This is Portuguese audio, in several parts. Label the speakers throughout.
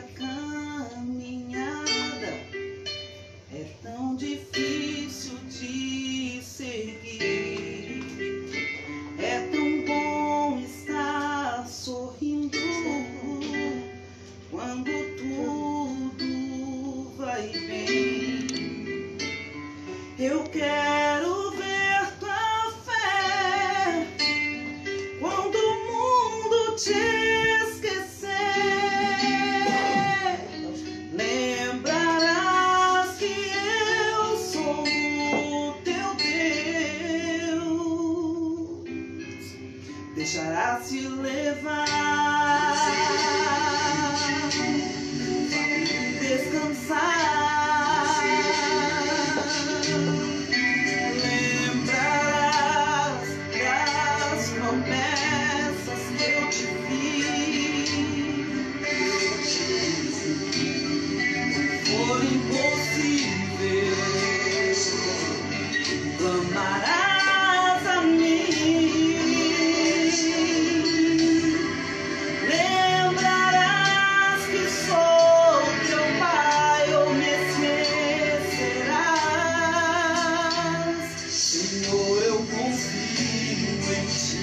Speaker 1: a caminhada é tão difícil de seguir. É tão bom estar sorrindo quando tudo vai bem. Eu quero ver tua fé quando o mundo te esquecer. Lembrarás que eu sou o teu Deus. Deixarás te levar, descansar. Lembrarás das promessas que eu te fiz. For impossível, clamarás a mim. Lembrarás que sou teu Pai, ou me esquecerás. Senhor, eu confio em ti.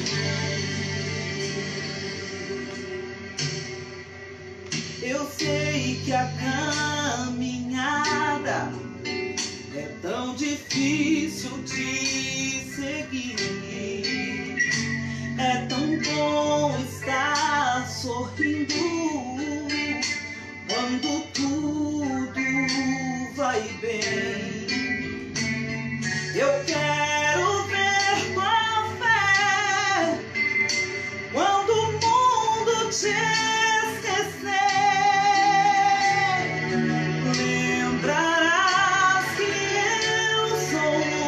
Speaker 1: Eu sei que a caminhada é tão difícil de seguir. É tão bom estar sorrindo quando tudo vai bem. Eu quero ver tua fé quando o mundo te esquecer. Lembrarás que eu sou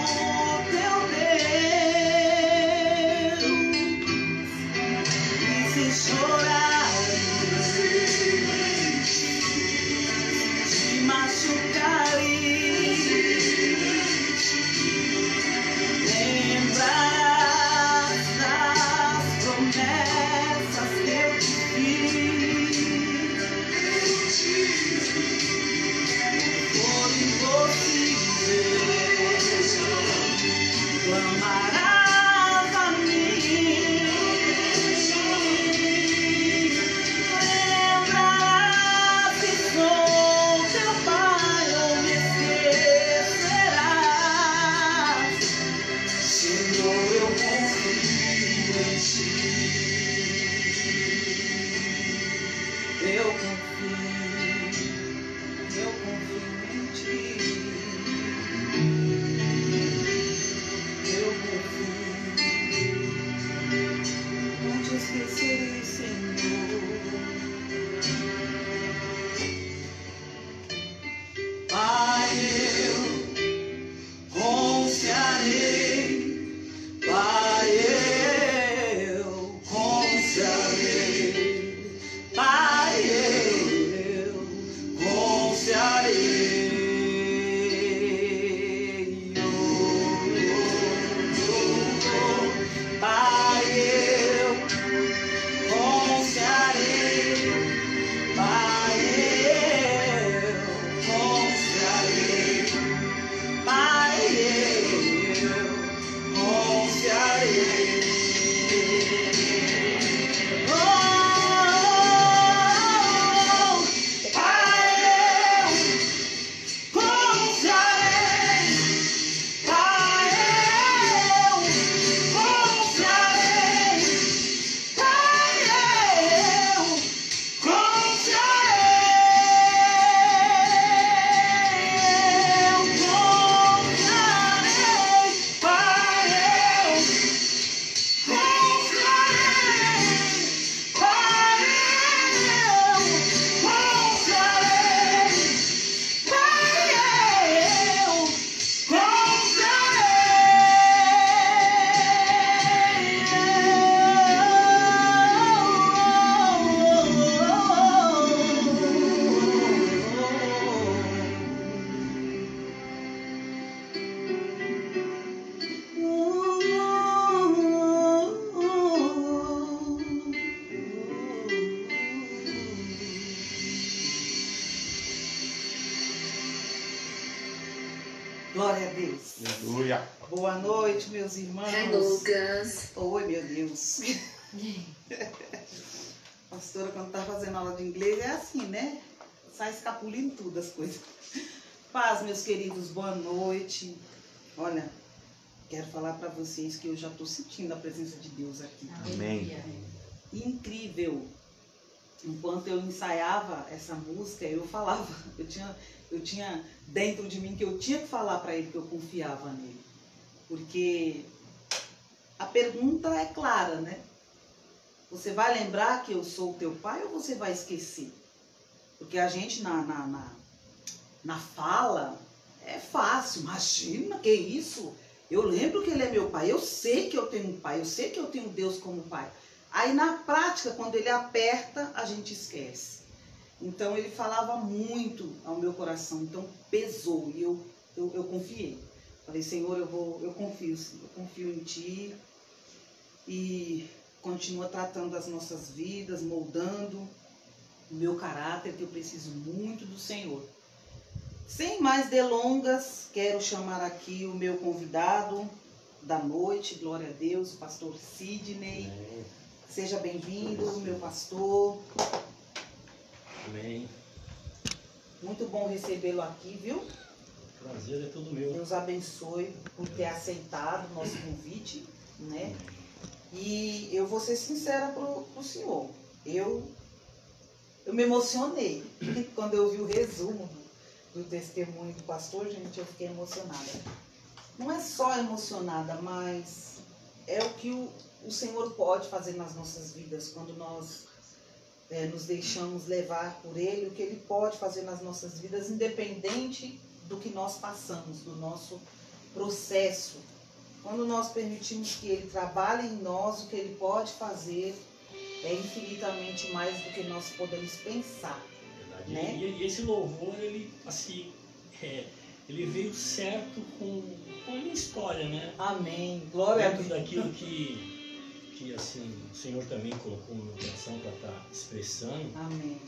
Speaker 1: Glória a Deus.
Speaker 2: Aleluia.
Speaker 1: Boa noite, meus irmãos.
Speaker 3: Hi, Lucas.
Speaker 1: Oi, meu Deus. Pastora, quando tá fazendo aula de inglês, é assim, né? Sai escapulindo tudo as coisas. Paz, meus queridos, boa noite. Olha, quero falar para vocês que eu já estou sentindo a presença de Deus aqui.
Speaker 2: Amém.
Speaker 1: Incrível. Enquanto eu ensaiava essa música, eu falava, eu tinha dentro de mim que eu tinha que falar para ele que eu confiava nele. Porque a pergunta é clara, né? Você vai lembrar que eu sou o teu pai ou você vai esquecer? Porque a gente na fala é fácil, imagina, que isso? Eu lembro que ele é meu pai, eu sei que eu tenho um pai, eu sei que eu tenho Deus como pai. Aí na prática, quando ele aperta, a gente esquece. Então ele falava muito ao meu coração, então pesou e eu confiei. Falei, Senhor, eu confio em Ti e continua tratando as nossas vidas, moldando o meu caráter, que eu preciso muito do Senhor. Sem mais delongas, quero chamar aqui o meu convidado da noite, glória a Deus, o pastor Sidney.
Speaker 4: Amém.
Speaker 1: Seja bem-vindo, meu pastor.
Speaker 4: Amém.
Speaker 1: Muito bom recebê-lo aqui, viu?
Speaker 4: Prazer é todo meu.
Speaker 1: Deus abençoe por ter aceitado o nosso convite, né? E eu vou ser sincera pro senhor. Eu me emocionei quando eu vi o resumo do testemunho do pastor, gente, eu fiquei emocionada. Não é só emocionada, mas é o que o Senhor pode fazer nas nossas vidas quando nós nos deixamos levar por Ele, o que Ele pode fazer nas nossas vidas, independente do que nós passamos, do nosso processo. Quando nós permitimos que Ele trabalhe em nós, o que Ele pode fazer é infinitamente mais do que nós podemos pensar.
Speaker 4: Verdade.
Speaker 1: Né?
Speaker 4: E esse louvor, ele, assim, ele veio certo com a minha história, né?
Speaker 1: Amém. Glória a
Speaker 4: Dentro
Speaker 1: Deus.
Speaker 4: daquilo que assim, o Senhor também colocou no meu coração para estar expressando.
Speaker 1: Amém.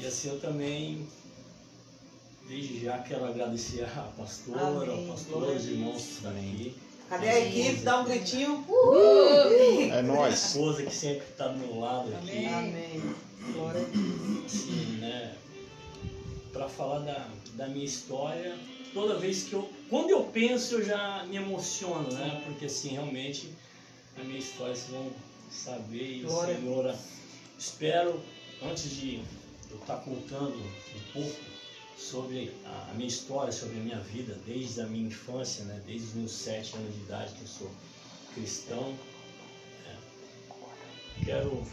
Speaker 4: E assim, eu também, desde já, quero agradecer a pastora,
Speaker 1: Amém.
Speaker 4: ao pastor,
Speaker 1: Glória a
Speaker 4: os
Speaker 1: Deus.
Speaker 4: irmãos que estão aqui.
Speaker 1: Cadê a equipe? Dá um gritinho.
Speaker 2: É
Speaker 4: A
Speaker 2: nóis.
Speaker 4: esposa que sempre está do meu lado aqui.
Speaker 1: Amém. Glória a Deus.
Speaker 4: Assim, né, para falar da minha história, toda vez que quando eu penso, eu já me emociono, né, porque assim, realmente, a minha história vocês vão saber, e
Speaker 1: Glória.
Speaker 4: Senhora, espero, antes de eu estar contando um pouco sobre a minha história, sobre a minha vida, desde a minha infância, né, desde os meus 7 anos de idade que eu sou cristão, quero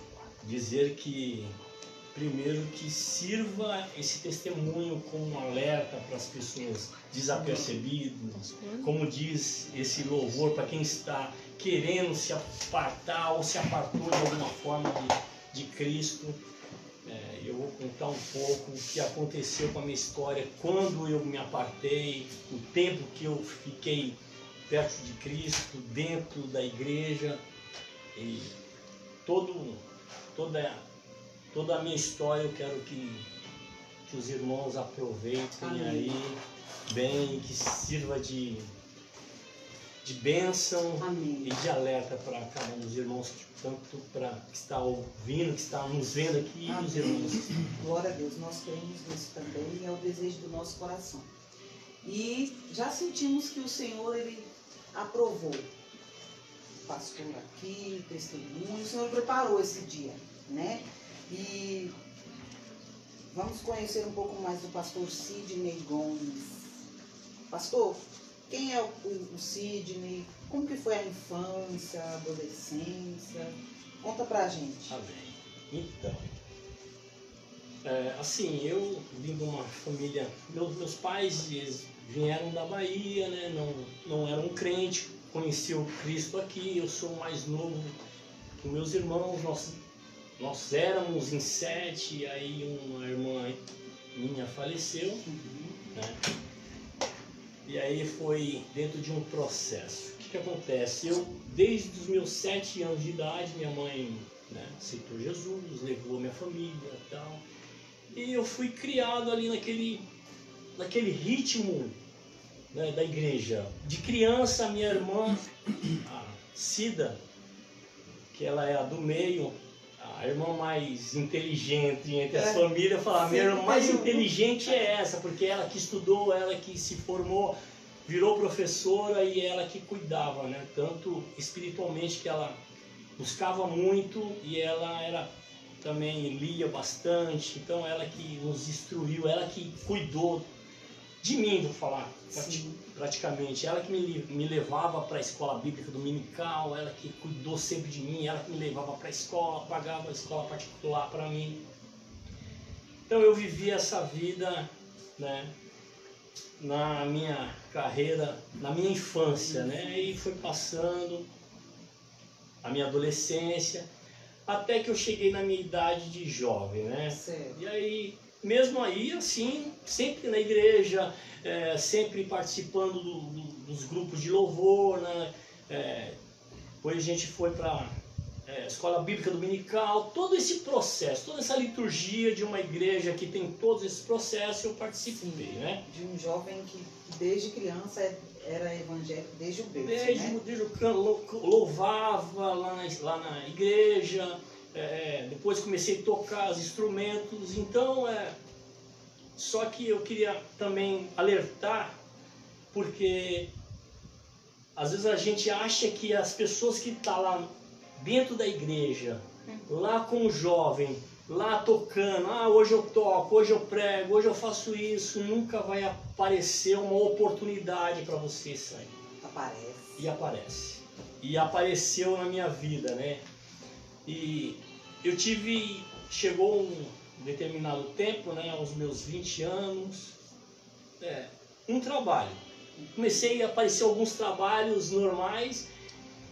Speaker 4: dizer que, primeiro, que sirva esse testemunho como um alerta para as pessoas desapercebidas, como diz esse louvor, para quem está querendo se apartar ou se apartou de alguma forma de Cristo. Eu vou contar um pouco o que aconteceu com a minha história, quando eu me apartei, o tempo que eu fiquei perto de Cristo, dentro da igreja, e toda a minha história eu quero que os irmãos aproveitem.
Speaker 1: Amém.
Speaker 4: Aí bem, que sirva de bênção.
Speaker 1: Amém.
Speaker 4: E de alerta para cada um dos irmãos, tanto para que está ouvindo, que está nos vendo aqui, e os irmãos.
Speaker 1: Glória a Deus, nós cremos nisso também, é o desejo do nosso coração. E já sentimos que o Senhor, Ele aprovou o pastor aqui, o testemunho, o Senhor preparou esse dia, né? E vamos conhecer um pouco mais do pastor Sidney Gomes. Pastor, quem é o Sidney? Como que foi a infância, a adolescência? Conta pra gente.
Speaker 4: Amém. Então, assim, eu vim de uma família, meus pais eles vieram da Bahia, né? Não eram crentes, conheci o Cristo aqui, eu sou mais novo que meus irmãos, nós éramos em 7, aí uma irmã minha faleceu, né? E aí foi dentro de um processo. O que acontece? Eu, desde os meus 7 anos de idade, minha mãe, né, aceitou Jesus, levou minha família e tal. E eu fui criado ali naquele ritmo né, da igreja. De criança, minha irmã, a Cida, que ela é a do meio, a irmã mais inteligente entre as famílias, eu falava, minha irmã mais inteligente é essa, porque ela que estudou, ela que se formou, virou professora e ela que cuidava, né? Tanto espiritualmente, que ela buscava muito, e ela era também lia bastante, então ela que nos instruiu, ela que cuidou de mim, vou falar, praticamente. Ela que me levava para a escola bíblica dominical, ela que cuidou sempre de mim, ela que me levava para a escola, pagava a escola particular para mim. Então eu vivi essa vida, né, na minha carreira, na minha infância, né, e foi passando a minha adolescência, até que eu cheguei na minha idade de jovem, né?
Speaker 1: Certo.
Speaker 4: E aí, mesmo aí, assim, sempre na igreja, sempre participando dos grupos de louvor, né? Depois a gente foi para a escola bíblica dominical, todo esse processo, toda essa liturgia de uma igreja que tem todos esses processos, eu participei, né?
Speaker 1: De um jovem que desde criança era evangélico, desde o berço,
Speaker 4: Desde o louvava lá na igreja, depois comecei a tocar os instrumentos, então só que eu queria também alertar, porque às vezes a gente acha que as pessoas que estão lá dentro da igreja, lá com o jovem, lá tocando, hoje eu toco, hoje eu prego, hoje eu faço isso, nunca vai aparecer uma oportunidade para você sair.
Speaker 1: Aparece.
Speaker 4: E aparece. E apareceu na minha vida, né? E eu chegou um determinado tempo, né, aos meus 20 anos, um trabalho. Comecei a aparecer alguns trabalhos normais,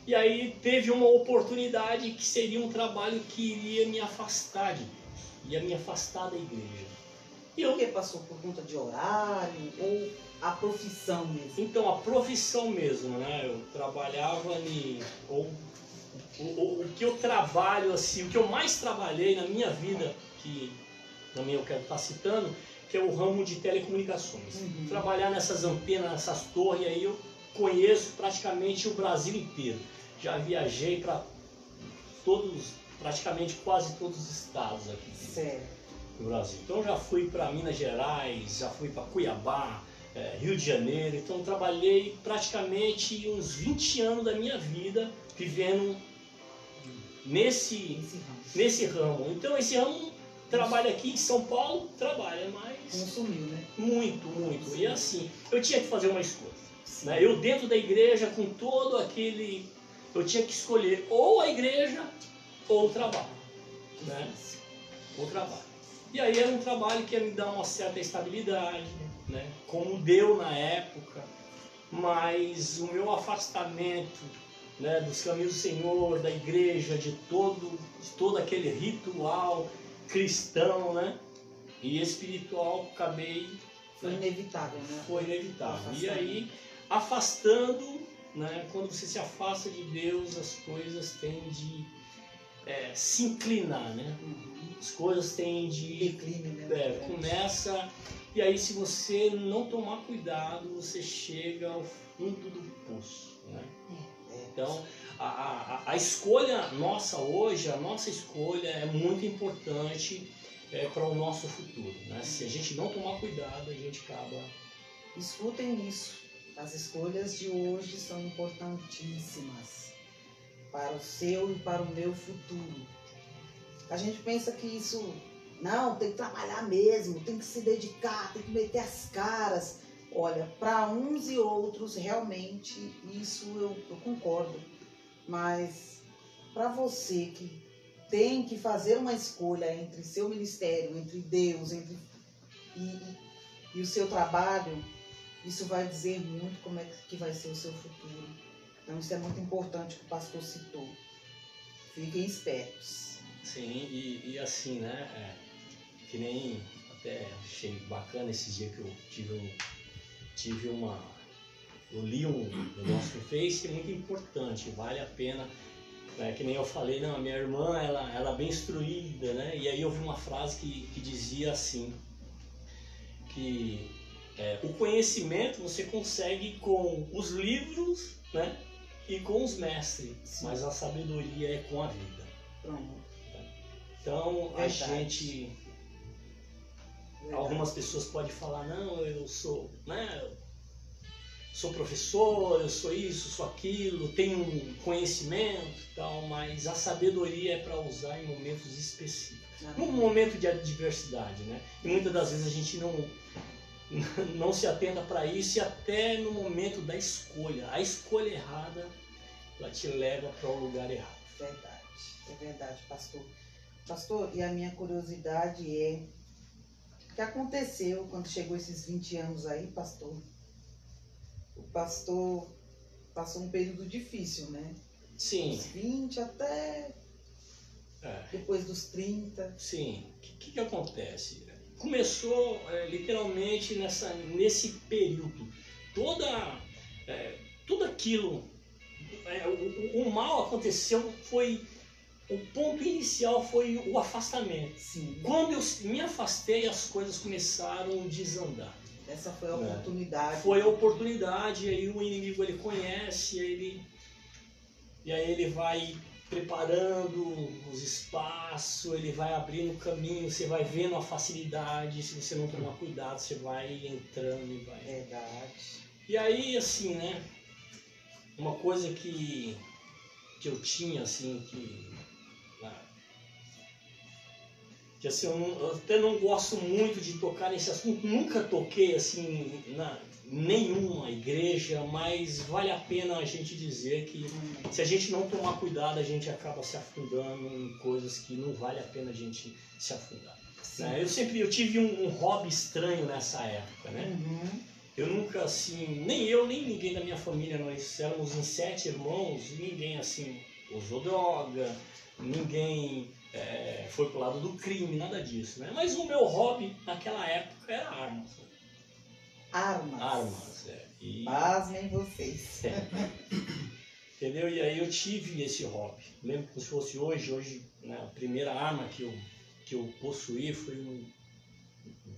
Speaker 4: e aí teve uma oportunidade que seria um trabalho que iria me afastar de Deus, ia me afastar da igreja.
Speaker 1: E o que passou por conta de horário ou a profissão mesmo?
Speaker 4: Então, a profissão mesmo, né? Eu trabalhava o que eu trabalho, assim, o que eu mais trabalhei na minha vida, que também eu quero estar citando, que é o ramo de telecomunicações. Trabalhar nessas antenas, nessas torres, aí eu conheço praticamente o Brasil inteiro. Já viajei para praticamente quase todos os estados aqui do Brasil. Então já fui para Minas Gerais, já fui para Cuiabá, Rio de Janeiro. Então trabalhei praticamente uns 20 anos da minha vida vivendo nesse ramo. Então esse ramo trabalha aqui em São Paulo, trabalha, mas
Speaker 1: consumiu, né?
Speaker 4: Muito. E assim, eu tinha que fazer uma escolha, né? Eu dentro da igreja, com todo aquele, eu tinha que escolher ou a igreja ou o trabalho, né? O trabalho. E aí era um trabalho que ia me dar uma certa estabilidade, né? Como deu na época, mas o meu afastamento, né, dos caminhos do Senhor, da igreja, de todo aquele ritual cristão, né, e espiritual,
Speaker 1: foi inevitável, né?
Speaker 4: Foi inevitável. E aí, afastando, né, quando você se afasta de Deus, as coisas têm de se inclinar, né? As coisas têm de
Speaker 1: declínio, né?
Speaker 4: Começa, e aí se você não tomar cuidado, você chega ao fundo do poço, né? Então, a escolha nossa hoje, a nossa escolha é muito importante para o nosso futuro, né? Se a gente não tomar cuidado, a gente acaba...
Speaker 1: Escutem isso. As escolhas de hoje são importantíssimas para o seu e para o meu futuro. A gente pensa que isso... Não, tem que trabalhar mesmo, tem que se dedicar, tem que meter as caras. Olha, para uns e outros, realmente, isso eu concordo. Mas para você que tem que fazer uma escolha entre seu ministério, entre Deus, e o seu trabalho, isso vai dizer muito como é que vai ser o seu futuro. Então isso é muito importante que o pastor citou. Fiquem espertos.
Speaker 4: Sim, e assim, né? Que nem até achei bacana esses dias que eu eu li um negócio no Face muito importante, vale a pena, né? Que nem eu falei, não, a minha irmã, ela é bem instruída, né? E aí eu vi uma frase que dizia assim, que o conhecimento você consegue com os livros, né? E com os mestres, sim, mas a sabedoria é com a vida.
Speaker 1: Pronto.
Speaker 4: Então,
Speaker 1: Verdade.
Speaker 4: a gente...
Speaker 1: Verdade.
Speaker 4: Algumas pessoas podem falar, não, eu sou, né? Sou professor, eu sou isso, sou aquilo, tenho um conhecimento e tal, mas a sabedoria é para usar em momentos específicos. Num momento de adversidade, né? E muitas das vezes a gente não se atenta para isso, e até no momento da escolha. A escolha errada, ela te leva para o lugar errado.
Speaker 1: É verdade, pastor. Pastor, e a minha curiosidade é, o que aconteceu quando chegou esses 20 anos aí, pastor? O pastor passou um período difícil, né?
Speaker 4: Sim.
Speaker 1: Dos 20 até depois dos 30.
Speaker 4: Sim. O que acontece? Começou literalmente nesse período. Tudo aquilo, o mal aconteceu, o ponto inicial foi o afastamento.
Speaker 1: Sim.
Speaker 4: Quando eu me afastei, as coisas começaram a desandar.
Speaker 1: Essa foi a oportunidade.
Speaker 4: Foi a oportunidade, e aí o inimigo ele conhece, e aí ele vai preparando os espaços, ele vai abrindo o caminho, você vai vendo a facilidade, se você não tomar cuidado, você vai entrando e vai...
Speaker 1: Verdade.
Speaker 4: E aí, assim, né, uma coisa que eu tinha, assim, que assim, eu até não gosto muito de tocar nesse assunto, nunca toquei, assim, na nenhuma igreja, mas vale a pena a gente dizer que se a gente não tomar cuidado, a gente acaba se afundando em coisas que não vale a pena a gente se afundar. Né? Eu tive um hobby estranho nessa época, né?
Speaker 1: Uhum.
Speaker 4: Eu nunca, assim, nem eu, nem ninguém da minha família, nós éramos em 7 irmãos, ninguém, assim, usou droga, ninguém foi pro lado do crime, nada disso, né? Mas o meu hobby naquela época era armas. Armas,
Speaker 1: Pasmem vocês.
Speaker 4: Entendeu? E aí eu tive esse hobby. Lembro como se fosse hoje, né, a primeira arma que eu possuí foi um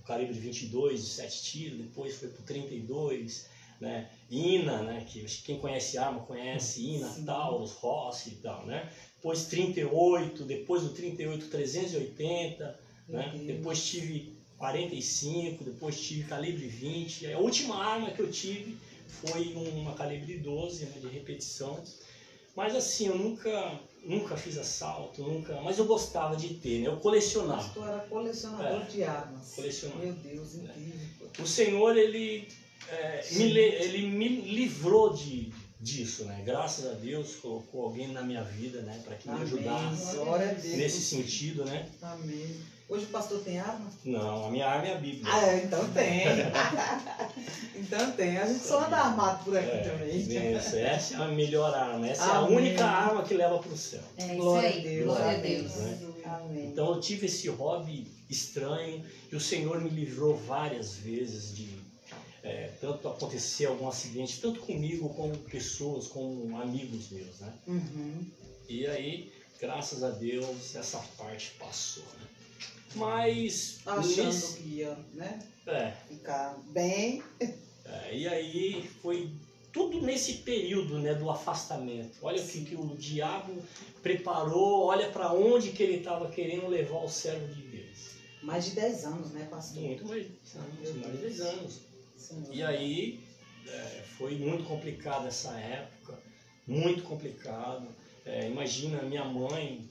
Speaker 4: calibre 22, de 7 tiros, depois foi pro 32, né? INA, né? Que quem conhece arma conhece INA, sim, Taurus, Rossi e tal, né? Depois 38, depois do 38 380, né? Depois tive 45, depois tive calibre 20. A última arma que eu tive foi uma calibre 12, né, de repetição. Mas assim, eu nunca fiz assalto, mas eu gostava de ter, né? Eu colecionava.
Speaker 1: Tu era colecionador de armas.
Speaker 4: Colecionava.
Speaker 1: Meu Deus, incrível.
Speaker 4: O Senhor, ele me livrou disso, né? Graças a Deus, colocou alguém na minha vida, né? Para que me ajudasse nesse sentido, né?
Speaker 1: Amém. Hoje o pastor tem arma?
Speaker 4: Não, a minha arma é a Bíblia.
Speaker 1: Então tem. Então tem. A gente só anda armado por aqui também.
Speaker 4: Essa é a melhor arma. Essa é a única arma que leva para o céu.
Speaker 1: Glória a Deus.
Speaker 2: Glória a Deus.
Speaker 4: Né?
Speaker 1: Amém.
Speaker 4: Então eu tive esse hobby estranho e o Senhor me livrou várias vezes de tanto acontecer algum acidente, tanto comigo como pessoas, como amigos meus, né?
Speaker 1: Uhum.
Speaker 4: E aí, graças a Deus, essa parte passou, né? Mas...
Speaker 1: Achando que ia, né? Ficar bem.
Speaker 4: E aí foi tudo nesse período, né, do afastamento. Olha o que o diabo preparou, olha para onde que ele estava querendo levar o servo de Deus.
Speaker 1: Mais de 10 anos, né, pastor?
Speaker 4: Muito mais de 10 anos. Sim. E aí foi muito complicado essa época, muito complicado. Imagina, minha mãe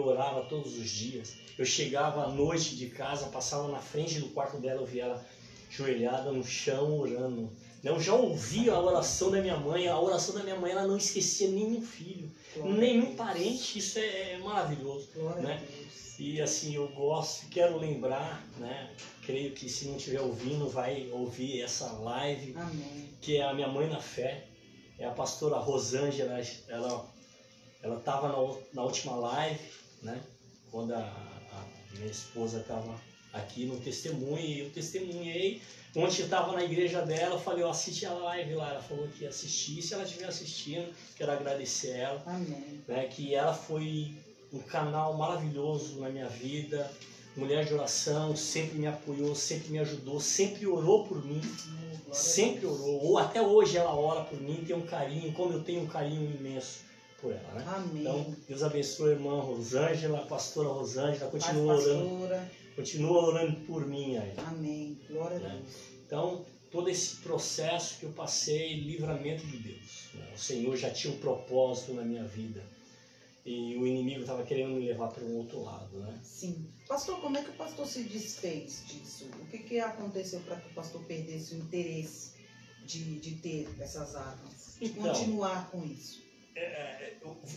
Speaker 4: orava todos os dias. Eu chegava à noite de casa, passava na frente do quarto dela, eu via ela ajoelhada no chão orando. Eu já ouvia a oração da minha mãe, ela não esquecia nenhum filho, nenhum parente, isso é maravilhoso, né? E assim, eu quero lembrar, né? Creio que se não estiver ouvindo, vai ouvir essa live.
Speaker 1: Amém.
Speaker 4: Que é a minha mãe na fé, é a pastora Rosângela, ela estava na última live, né? Quando a minha esposa estava aqui no testemunho, e eu testemunhei. Ontem eu estava na igreja dela, eu falei, eu assisti a live lá, ela falou que ia assistir. Se ela estiver assistindo, quero agradecer ela.
Speaker 1: Amém.
Speaker 4: Né? Que ela foi um canal maravilhoso na minha vida, mulher de oração, sempre me apoiou, sempre me ajudou, sempre orou por mim, sempre orou. Ou até hoje ela ora por mim, tem um carinho, como eu tenho um carinho imenso por ela, né?
Speaker 1: Amém.
Speaker 4: Então, Deus abençoe a irmã Rosângela, a pastora Rosângela, continua orando por mim aí.
Speaker 1: Amém. Glória a Deus.
Speaker 4: Então, todo esse processo que eu passei, livramento de Deus, né? O Senhor já tinha um propósito na minha vida. E o inimigo estava querendo me levar para um outro lado, né?
Speaker 1: Sim. Pastor, como é que o pastor se desfez disso? O que aconteceu para que o pastor perdesse o interesse de ter essas armas? De continuar com isso?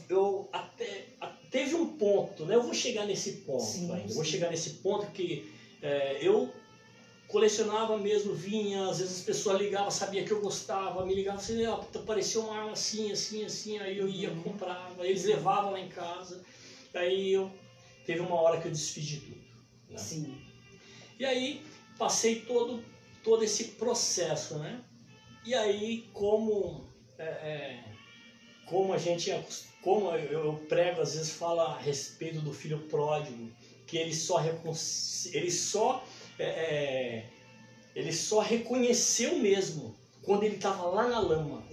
Speaker 4: Eu até teve um ponto, né? Eu vou chegar nesse ponto ainda. Eu vou chegar nesse ponto que eu colecionava mesmo, vinha, às vezes as pessoas ligavam, sabia que eu gostava, me ligavam assim, apareceu uma arma assim, assim, assim, aí eu ia, comprava, eles levavam lá em casa, aí teve uma hora que eu desfiz de tudo, né?
Speaker 1: Sim.
Speaker 4: E aí passei todo esse processo, né? E aí como eu prego, às vezes falo a respeito do filho pródigo, que ele só reconheceu mesmo quando ele estava lá na lama.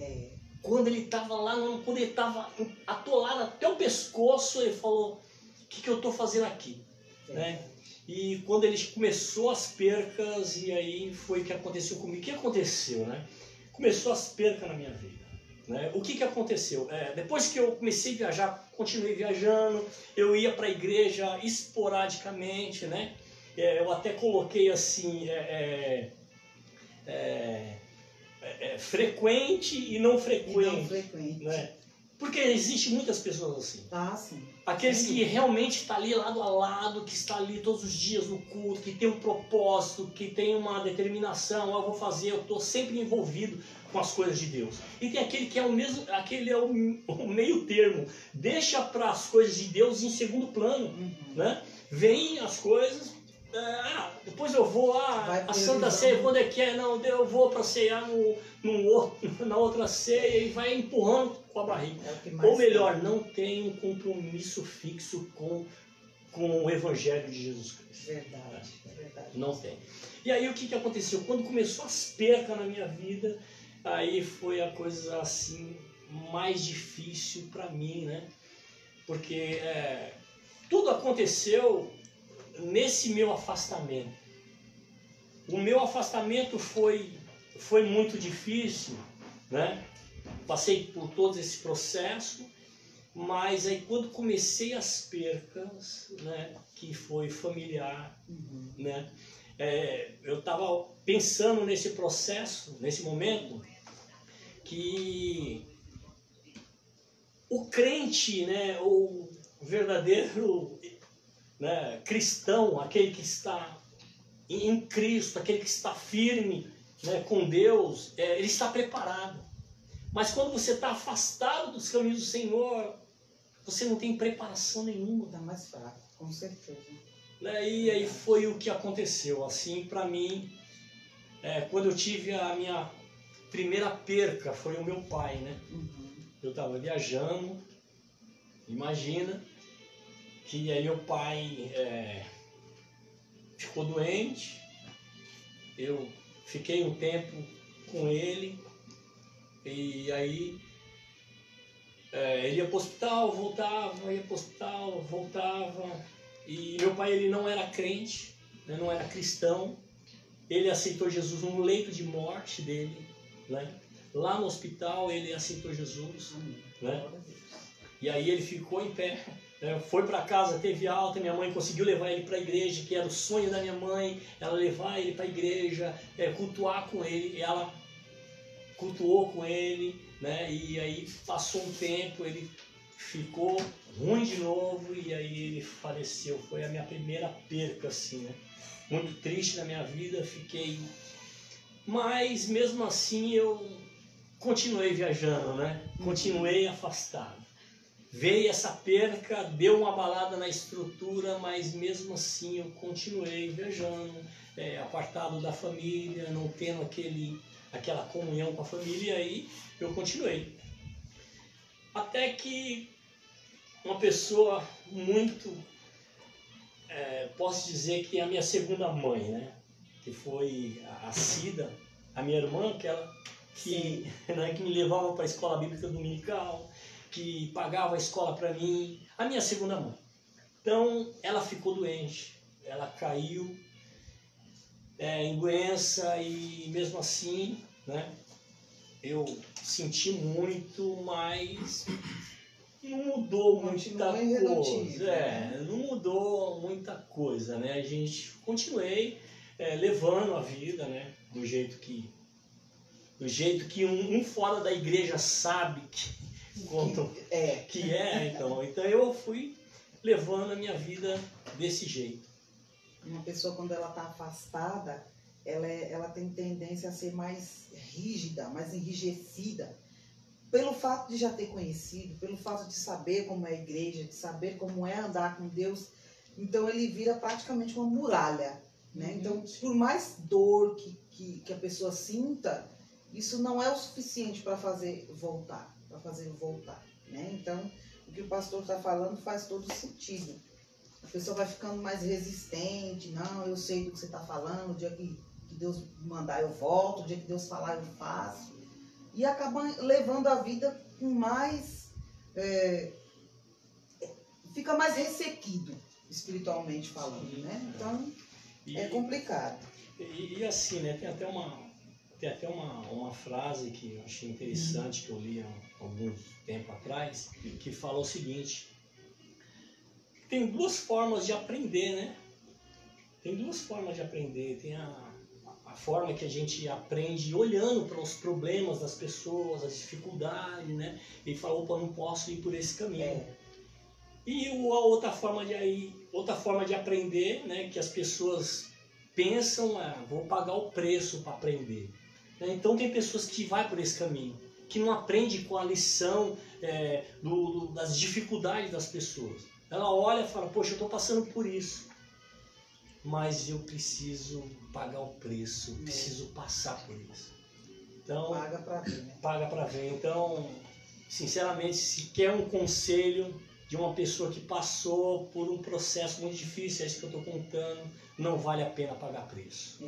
Speaker 4: Quando ele estava lá, quando ele estava atolado até o pescoço, ele falou: o que eu estou fazendo aqui? Né? E quando ele começou as percas, e aí foi o que aconteceu comigo. O que aconteceu, né? Começou as percas na minha vida. Né? O que aconteceu? Depois que eu comecei a viajar, continuei viajando, eu ia para a igreja esporadicamente, né? Eu até coloquei assim, frequente e não frequente. Né? Porque existem muitas pessoas assim.
Speaker 1: Sim.
Speaker 4: Aqueles que realmente estão ali lado a lado, que está ali todos os dias no culto, que tem um propósito, que tem uma determinação, eu vou fazer, eu estou sempre envolvido com as coisas de Deus. E tem aquele que é o meio termo, deixa para as coisas de Deus em segundo plano, né? Vem as coisas, depois eu vou a Santa Ceia, quando é que é? Não, eu vou para ceiar na outra ceia, e vai empurrando com a barriga. Ou melhor, não tem um compromisso fixo com o Evangelho de Jesus Cristo.
Speaker 1: Verdade.
Speaker 4: Não tem. E aí o que aconteceu? Quando começou as percas na minha vida, aí foi a coisa assim mais difícil para mim, né? Porque tudo aconteceu nesse meu afastamento. O meu afastamento foi muito difícil, né? Passei por todo esse processo, mas aí quando comecei as percas, né, que foi familiar, né, eu estava pensando nesse processo, nesse momento, que o crente, né, o verdadeiro, né, cristão, aquele que está em Cristo, aquele que está firme, né, com Deus, ele está preparado. Mas quando você está afastado dos caminhos do Senhor, você não tem preparação nenhuma.
Speaker 1: Está mais fraco, com certeza.
Speaker 4: E aí foi o que aconteceu. Assim, para mim, quando eu tive a minha primeira perca, foi o meu pai, né? Eu estava viajando, imagina, que aí meu pai ficou doente, eu fiquei um tempo com ele, e aí ele ia para o hospital, voltava, ia para o hospital, voltava, e meu pai, ele não era crente, né, não era cristão, ele aceitou Jesus no leito de morte dele, né? Lá no hospital ele aceitou Jesus, né? E aí ele ficou em pé, foi para casa, teve alta, minha mãe conseguiu levar ele para a igreja, que era o sonho da minha mãe, ela levar ele para a igreja, cultuar com ele, ela cultuou com ele, né? E aí passou um tempo, ele ficou ruim de novo, e aí ele faleceu. Foi a minha primeira perca, assim, né? Muito triste na minha vida, fiquei... Mas mesmo assim eu continuei viajando, né? Continuei afastado. Veio essa perca, deu uma abalada na estrutura, mas mesmo assim eu continuei viajando, apartado da família, não tendo aquela comunhão com a família, e aí eu continuei. Até que uma pessoa muito posso dizer que é a minha segunda mãe, né? Que foi a Cida, a minha irmã, que me levava para a escola bíblica dominical, que pagava a escola para mim, a minha segunda mãe. Então, ela ficou doente, ela caiu em doença e mesmo assim, né, eu senti muito, mas não mudou muita coisa. Não mudou muita coisa, né? A gente continuei levando a vida, né, do jeito que um fora da igreja sabe que é, então eu fui levando a minha vida desse jeito.
Speaker 1: Uma pessoa, quando ela está afastada, ela tem tendência a ser mais rígida, mais enrijecida, pelo fato de já ter conhecido, pelo fato de saber como é a igreja, de saber como é andar com Deus. Então ele vira praticamente uma muralha, né? Então, por mais dor que a pessoa sinta, isso não é o suficiente para fazer voltar, né? Então, o que o pastor está falando faz todo sentido. A pessoa vai ficando mais resistente. Não, eu sei do que você está falando, o dia que Deus mandar eu volto, o dia que Deus falar eu faço. E acaba levando a vida com mais... fica mais ressequido, espiritualmente falando, né? Então, é complicado.
Speaker 4: E assim, né? Tem até uma frase que eu achei interessante, que eu li há algum tempo atrás, que fala o seguinte: tem duas formas de aprender, né? Tem duas formas de aprender. Tem a forma que a gente aprende olhando para os problemas das pessoas, as dificuldades, né? E fala, opa, não posso ir por esse caminho. E a outra forma de aprender, né? Que as pessoas pensam, vou pagar o preço para aprender. Então tem pessoas que vão por esse caminho, que não aprende com a lição das dificuldades das pessoas. Ela olha e fala, poxa, eu estou passando por isso, mas eu preciso pagar o preço, preciso passar por isso. Então,
Speaker 1: paga para ver, né?
Speaker 4: Paga para ver. Então, sinceramente, se quer um conselho de uma pessoa que passou por um processo muito difícil, é isso que eu estou contando, não vale a pena pagar preço.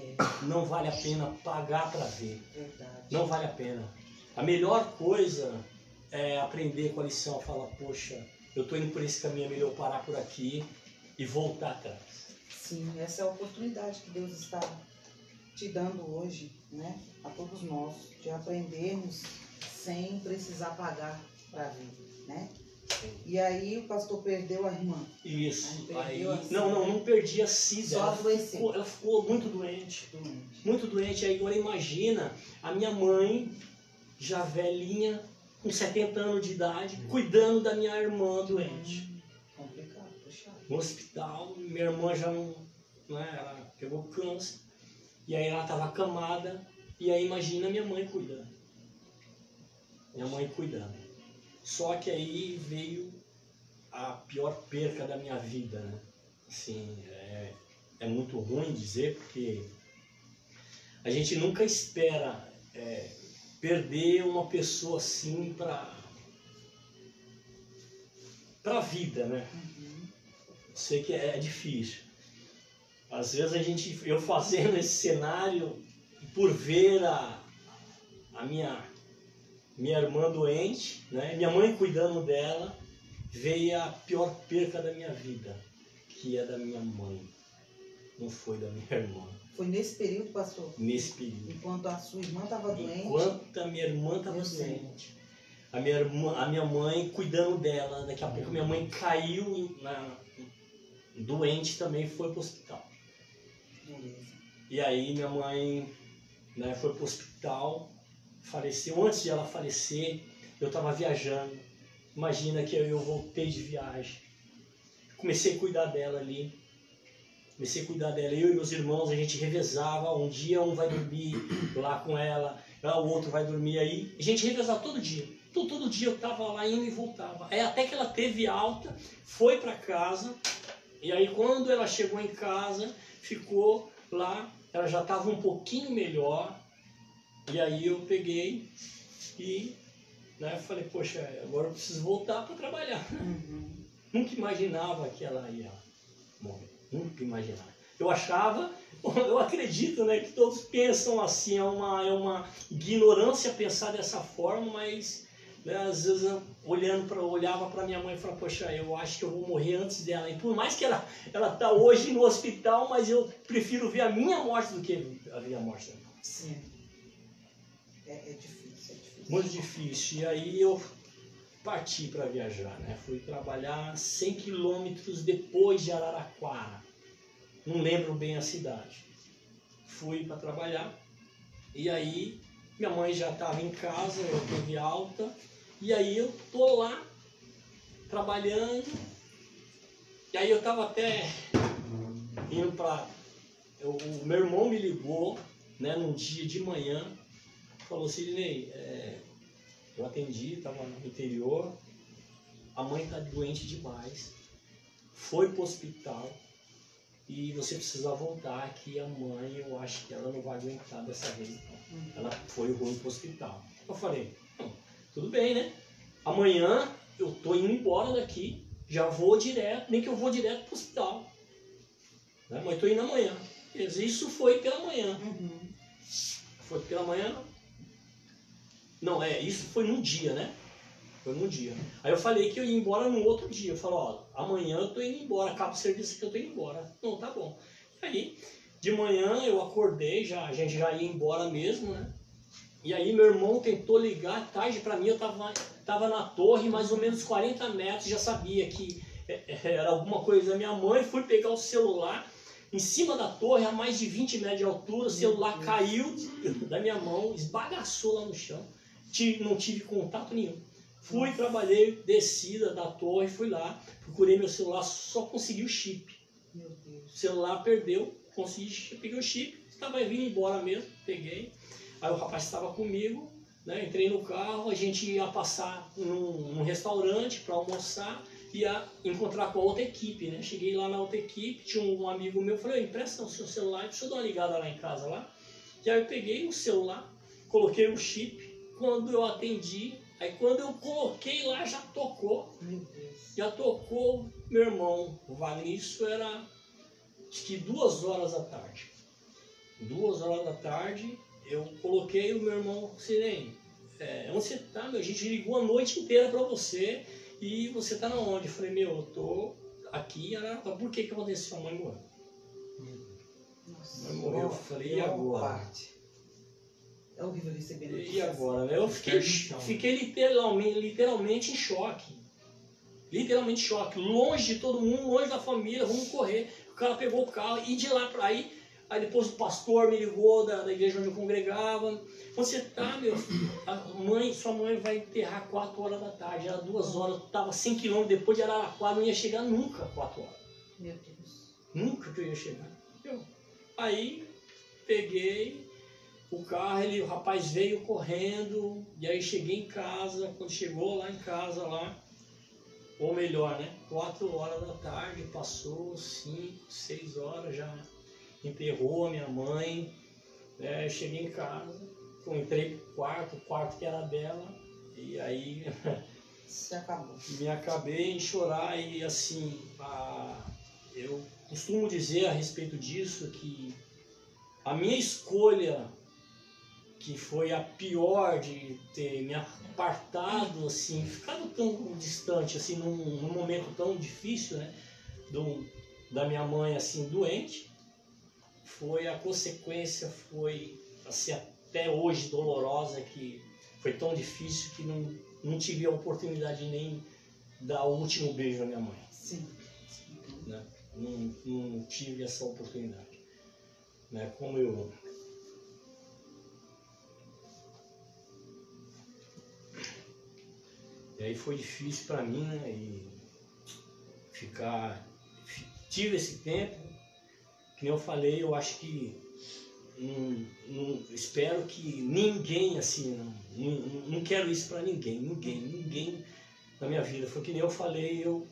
Speaker 4: Não vale a pena pagar para ver.
Speaker 1: Verdade.
Speaker 4: Não vale a pena. A melhor coisa é aprender com a lição, falar, poxa, eu estou indo por esse caminho, é melhor eu parar por aqui e voltar atrás.
Speaker 1: Sim, essa é a oportunidade que Deus está te dando hoje, né? A todos nós, de aprendermos sem precisar pagar para ver, né? E aí o pastor perdeu a irmã.
Speaker 4: Isso. Não perdi a Cida.
Speaker 1: Só adoeceu.
Speaker 4: Ela ficou muito doente. Muito doente. Aí agora imagina a minha mãe, já velhinha, com 70 anos de idade, cuidando da minha irmã doente.
Speaker 1: Complicado, puxado.
Speaker 4: No hospital, minha irmã já não, ela pegou câncer. E aí ela estava acamada. E aí imagina minha mãe cuidando. Só que aí veio a pior perca da minha vida, né? Assim, é muito ruim dizer, porque a gente nunca espera perder uma pessoa assim para a vida, né? Sei que é difícil. Às vezes eu fazendo esse cenário, por ver a minha irmã doente, né? Minha mãe cuidando dela, veio a pior perca da minha vida, que é da minha mãe. Não foi da minha irmã.
Speaker 1: Foi nesse período, pastor?
Speaker 4: Nesse período.
Speaker 1: Enquanto a sua irmã estava doente?
Speaker 4: Enquanto a minha irmã estava doente. A minha mãe cuidando dela. Daqui a pouco minha mãe caiu doente também, foi para o hospital. E aí minha mãe foi para o hospital, faleceu. Antes de ela falecer, eu estava viajando. Imagina que eu voltei de viagem. Comecei a cuidar dela ali. Eu e meus irmãos, a gente revezava. Um dia um vai dormir lá com ela, o outro vai dormir aí. A gente revezava todo dia. Todo dia eu estava lá indo e voltava. Até que ela teve alta, foi para casa. E aí quando ela chegou em casa, ficou lá. Ela já estava um pouquinho melhor. E aí eu peguei e falei, poxa, agora eu preciso voltar para trabalhar. Nunca imaginava que ela ia morrer. Nunca imaginava. Eu achava, eu acredito, né, que todos pensam assim, é uma ignorância pensar dessa forma, mas né, às vezes eu olhava para minha mãe e falava, poxa, eu acho que eu vou morrer antes dela. E por mais que ela está hoje no hospital, mas eu prefiro ver a minha morte do que ver a morte dela.
Speaker 1: Sim. É difícil, é difícil.
Speaker 4: Muito difícil. E aí eu parti para viajar, né? Fui trabalhar 100 quilômetros depois de Araraquara. Não lembro bem a cidade. Fui para trabalhar. E aí minha mãe já estava em casa, eu teve alta. E aí eu tô lá trabalhando. E aí eu estava até indo para... O meu irmão me ligou, né, num dia de manhã. Falou, Sidney, eu atendi, estava no interior, a mãe está doente demais, foi para o hospital e você precisa voltar que a mãe, eu acho que ela não vai aguentar dessa vez. Ela foi ruim para o hospital. Eu falei, tudo bem, né? Amanhã eu estou indo embora daqui, já vou direto, nem que eu vou direto para o hospital. Né? Mas estou indo amanhã. Isso foi pela manhã. Foi pela manhã, não, isso foi num dia, né? Foi num dia. Aí eu falei que eu ia embora no outro dia. Eu falei, ó, amanhã eu tô indo embora, acaba o serviço que eu tô indo embora. Não, tá bom. Aí, de manhã eu acordei, a gente já ia embora mesmo, né? E aí meu irmão tentou ligar tarde pra mim, eu tava na torre, mais ou menos 40 metros, já sabia que era alguma coisa da minha mãe, fui pegar o celular, em cima da torre, a mais de 20 metros de altura, o celular caiu da minha mão, esbagaçou lá no chão. Não tive contato nenhum. Fui, trabalhei, desci da torre, fui lá, procurei meu celular, só consegui o chip.
Speaker 1: Meu Deus.
Speaker 4: O celular perdeu, peguei o chip, estava vindo embora mesmo, peguei. Aí o rapaz estava comigo, né, entrei no carro, a gente ia passar num restaurante para almoçar, ia encontrar com a outra equipe, né? Cheguei lá na outra equipe, tinha um amigo meu, falei, empresta o seu celular, deixa eu dar uma ligada lá em casa lá. E aí eu peguei o celular, coloquei o chip. Quando eu atendi, aí quando eu coloquei lá, já tocou.
Speaker 1: Meu Deus.
Speaker 4: Já tocou meu irmão, o Wagner. Isso era, acho que 2 horas da tarde. 2 horas da tarde, eu coloquei o meu irmão, Sirene, onde você tá, meu? A gente ligou a noite inteira pra você e você tá na onde? Eu falei, meu, eu tô aqui, por que que aconteceu? A mãe morreu.
Speaker 1: Nossa.
Speaker 4: A mãe morreu, eu falei, e agora?
Speaker 1: É horrível receber notícias.
Speaker 4: E agora, né? Eu fiquei literalmente em choque. Literalmente em choque. Longe de todo mundo, longe da família, vamos correr. O cara pegou o carro e de lá para aí depois o pastor me ligou da igreja onde eu congregava. Você tá, meu filho? Sua mãe vai enterrar 4 horas da tarde. Era 2 horas, estava 100 km depois de Araraquara, não ia chegar nunca 4 horas.
Speaker 1: Meu Deus.
Speaker 4: Nunca que eu ia chegar. Aí peguei o carro, o rapaz veio correndo, e aí cheguei em casa. Quando chegou lá em casa, ou melhor, né, 4 horas da tarde, passou 5, 6 horas, já enterrou a minha mãe. Eu cheguei em casa, entrei pro quarto, o quarto que era dela, e aí
Speaker 1: se acabou.
Speaker 4: Me acabei em chorar. E assim, eu costumo dizer a respeito disso que a minha escolha, que foi a pior, de ter me apartado, assim, ficado tão distante, assim, num momento tão difícil, né, da minha mãe, assim, doente, foi a consequência, foi, assim, até hoje dolorosa, que foi tão difícil que não tive a oportunidade nem dar o último beijo à minha mãe.
Speaker 1: Sim.
Speaker 4: Né? Não tive essa oportunidade. Né? Como eu... E aí foi difícil para mim, né? E tive esse tempo, que nem eu falei, eu acho que espero que ninguém, assim, não quero isso para ninguém na minha vida. Foi que nem eu falei, eu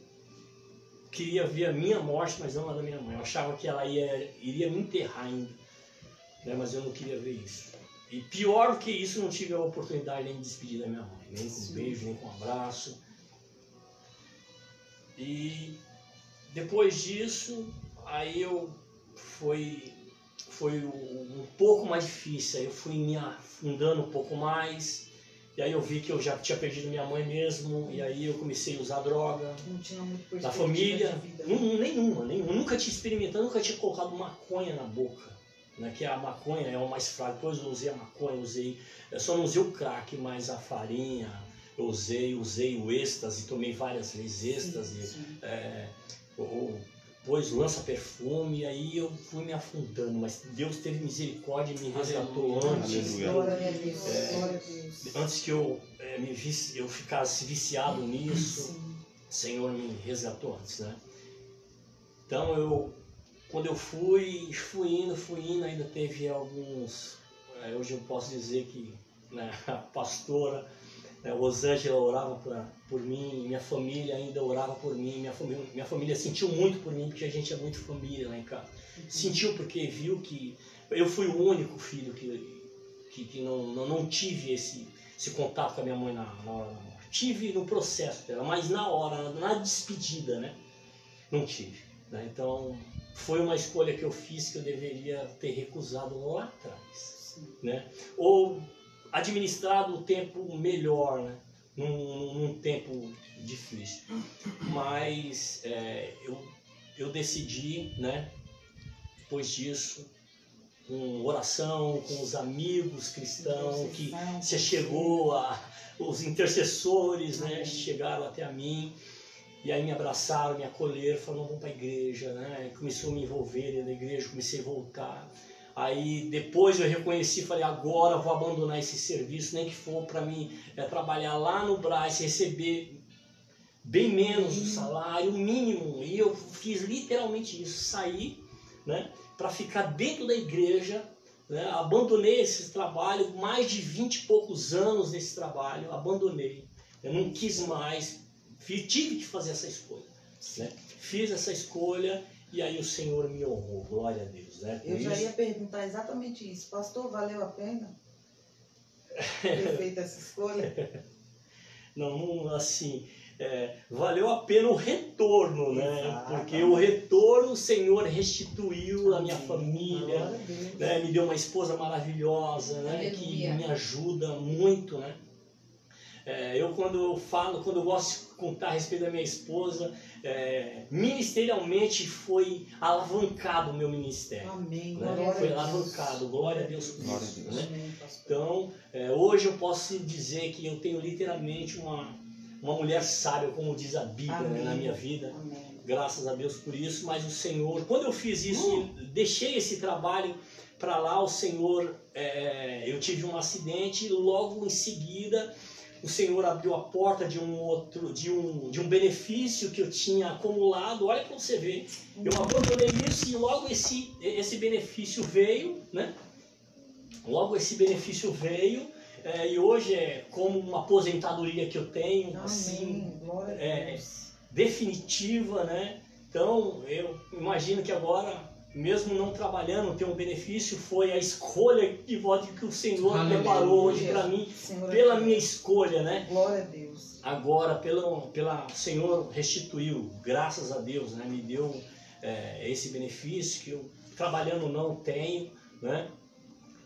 Speaker 4: queria ver a minha morte, mas não a da minha mãe. Eu achava que ela iria me enterrar ainda, né? Mas eu não queria ver isso. E pior do que isso, não tive a oportunidade nem de despedir da minha mãe, nem com um beijo, nem com um abraço. E depois disso, aí foi um pouco mais difícil, aí eu fui me afundando um pouco mais, e aí eu vi que eu já tinha perdido minha mãe mesmo, e aí eu comecei a usar droga.
Speaker 1: Não tinha muito perspectiva
Speaker 4: da família,
Speaker 1: de vida, né?
Speaker 4: nenhuma, nunca tinha experimentado, nunca tinha colocado maconha na boca, né? Que a maconha é o mais fraco. Depois eu usei a maconha, eu só não usei o crack, mas a farinha, eu usei o êxtase, tomei várias vezes êxtase,
Speaker 1: Sim.
Speaker 4: depois lança-perfume, aí eu fui me afundando, mas Deus teve misericórdia e me resgatou antes.
Speaker 1: Glória a Deus. Glória a Deus.
Speaker 4: Antes que eu ficasse viciado nisso,
Speaker 1: Sim.
Speaker 4: o Senhor me resgatou antes, né? Então quando eu fui indo, ainda teve alguns, hoje eu posso dizer que, né, a pastora, né, Rosângela orava por mim, minha família ainda orava por mim, minha família sentiu muito por mim, porque a gente é muito família lá em casa. Sentiu porque viu que eu fui o único filho que não tive esse contato com a minha mãe na hora da morte. Tive no processo dela, mas na hora, na despedida, né, não tive, né? Então foi uma escolha que eu fiz que eu deveria ter recusado lá atrás, né? Ou administrado o tempo melhor, né? Num tempo difícil. Mas eu decidi, né, depois disso, com oração, com os amigos cristãos, que se chegou os intercessores, né, chegaram até a mim, e aí me abraçaram, me acolheram, falaram, vamos para a igreja, né? Começou a me envolver dentro da igreja, comecei a voltar. Aí depois eu reconheci, falei, agora vou abandonar esse serviço, nem que for para mim trabalhar lá no Brás, receber bem menos o salário, o mínimo. E eu fiz literalmente isso, saí, né, para ficar dentro da igreja, né, abandonei esse trabalho, mais de 20 e poucos anos nesse trabalho, abandonei. Eu não quis mais, tive que fazer essa escolha, né? Fiz essa escolha. E aí o Senhor me honrou, glória a Deus, né?
Speaker 1: Eu já ia perguntar exatamente isso. Pastor, valeu a pena ter feito essa escolha?
Speaker 4: Não, assim, valeu a pena o retorno, né?
Speaker 1: Exato.
Speaker 4: Porque o retorno o Senhor restituiu a minha família, né? Me deu uma esposa maravilhosa, né? Que me ajuda muito, né? Quando eu gosto de contar a respeito da minha esposa, ministerialmente foi alavancado o meu ministério.
Speaker 1: Amém.
Speaker 4: Né? Foi alavancado, glória a Deus por
Speaker 2: Glória
Speaker 4: isso.
Speaker 2: a Deus.
Speaker 4: Né? Então, hoje eu posso dizer que eu tenho literalmente uma mulher sábia, como diz a Bíblia, né, na minha vida.
Speaker 1: Amém.
Speaker 4: Graças a Deus por isso, mas o Senhor, quando eu fiz isso, deixei esse trabalho para lá, o Senhor, eu tive um acidente e logo em seguida o Senhor abriu a porta de um benefício que eu tinha acumulado. Olha para você ver, eu abandonei isso e logo esse benefício veio, né? Logo esse benefício veio, e hoje é como uma aposentadoria que eu tenho,
Speaker 1: Amém.
Speaker 4: assim,
Speaker 1: Glória a Deus.
Speaker 4: definitiva, né? Então eu imagino que agora, mesmo não trabalhando, ter um benefício foi a escolha que o Senhor preparou hoje para mim, pela minha escolha, né?
Speaker 1: Glória a Deus.
Speaker 4: Agora, o Senhor restituiu, graças a Deus, né? Me deu esse benefício que eu, trabalhando não tenho, né?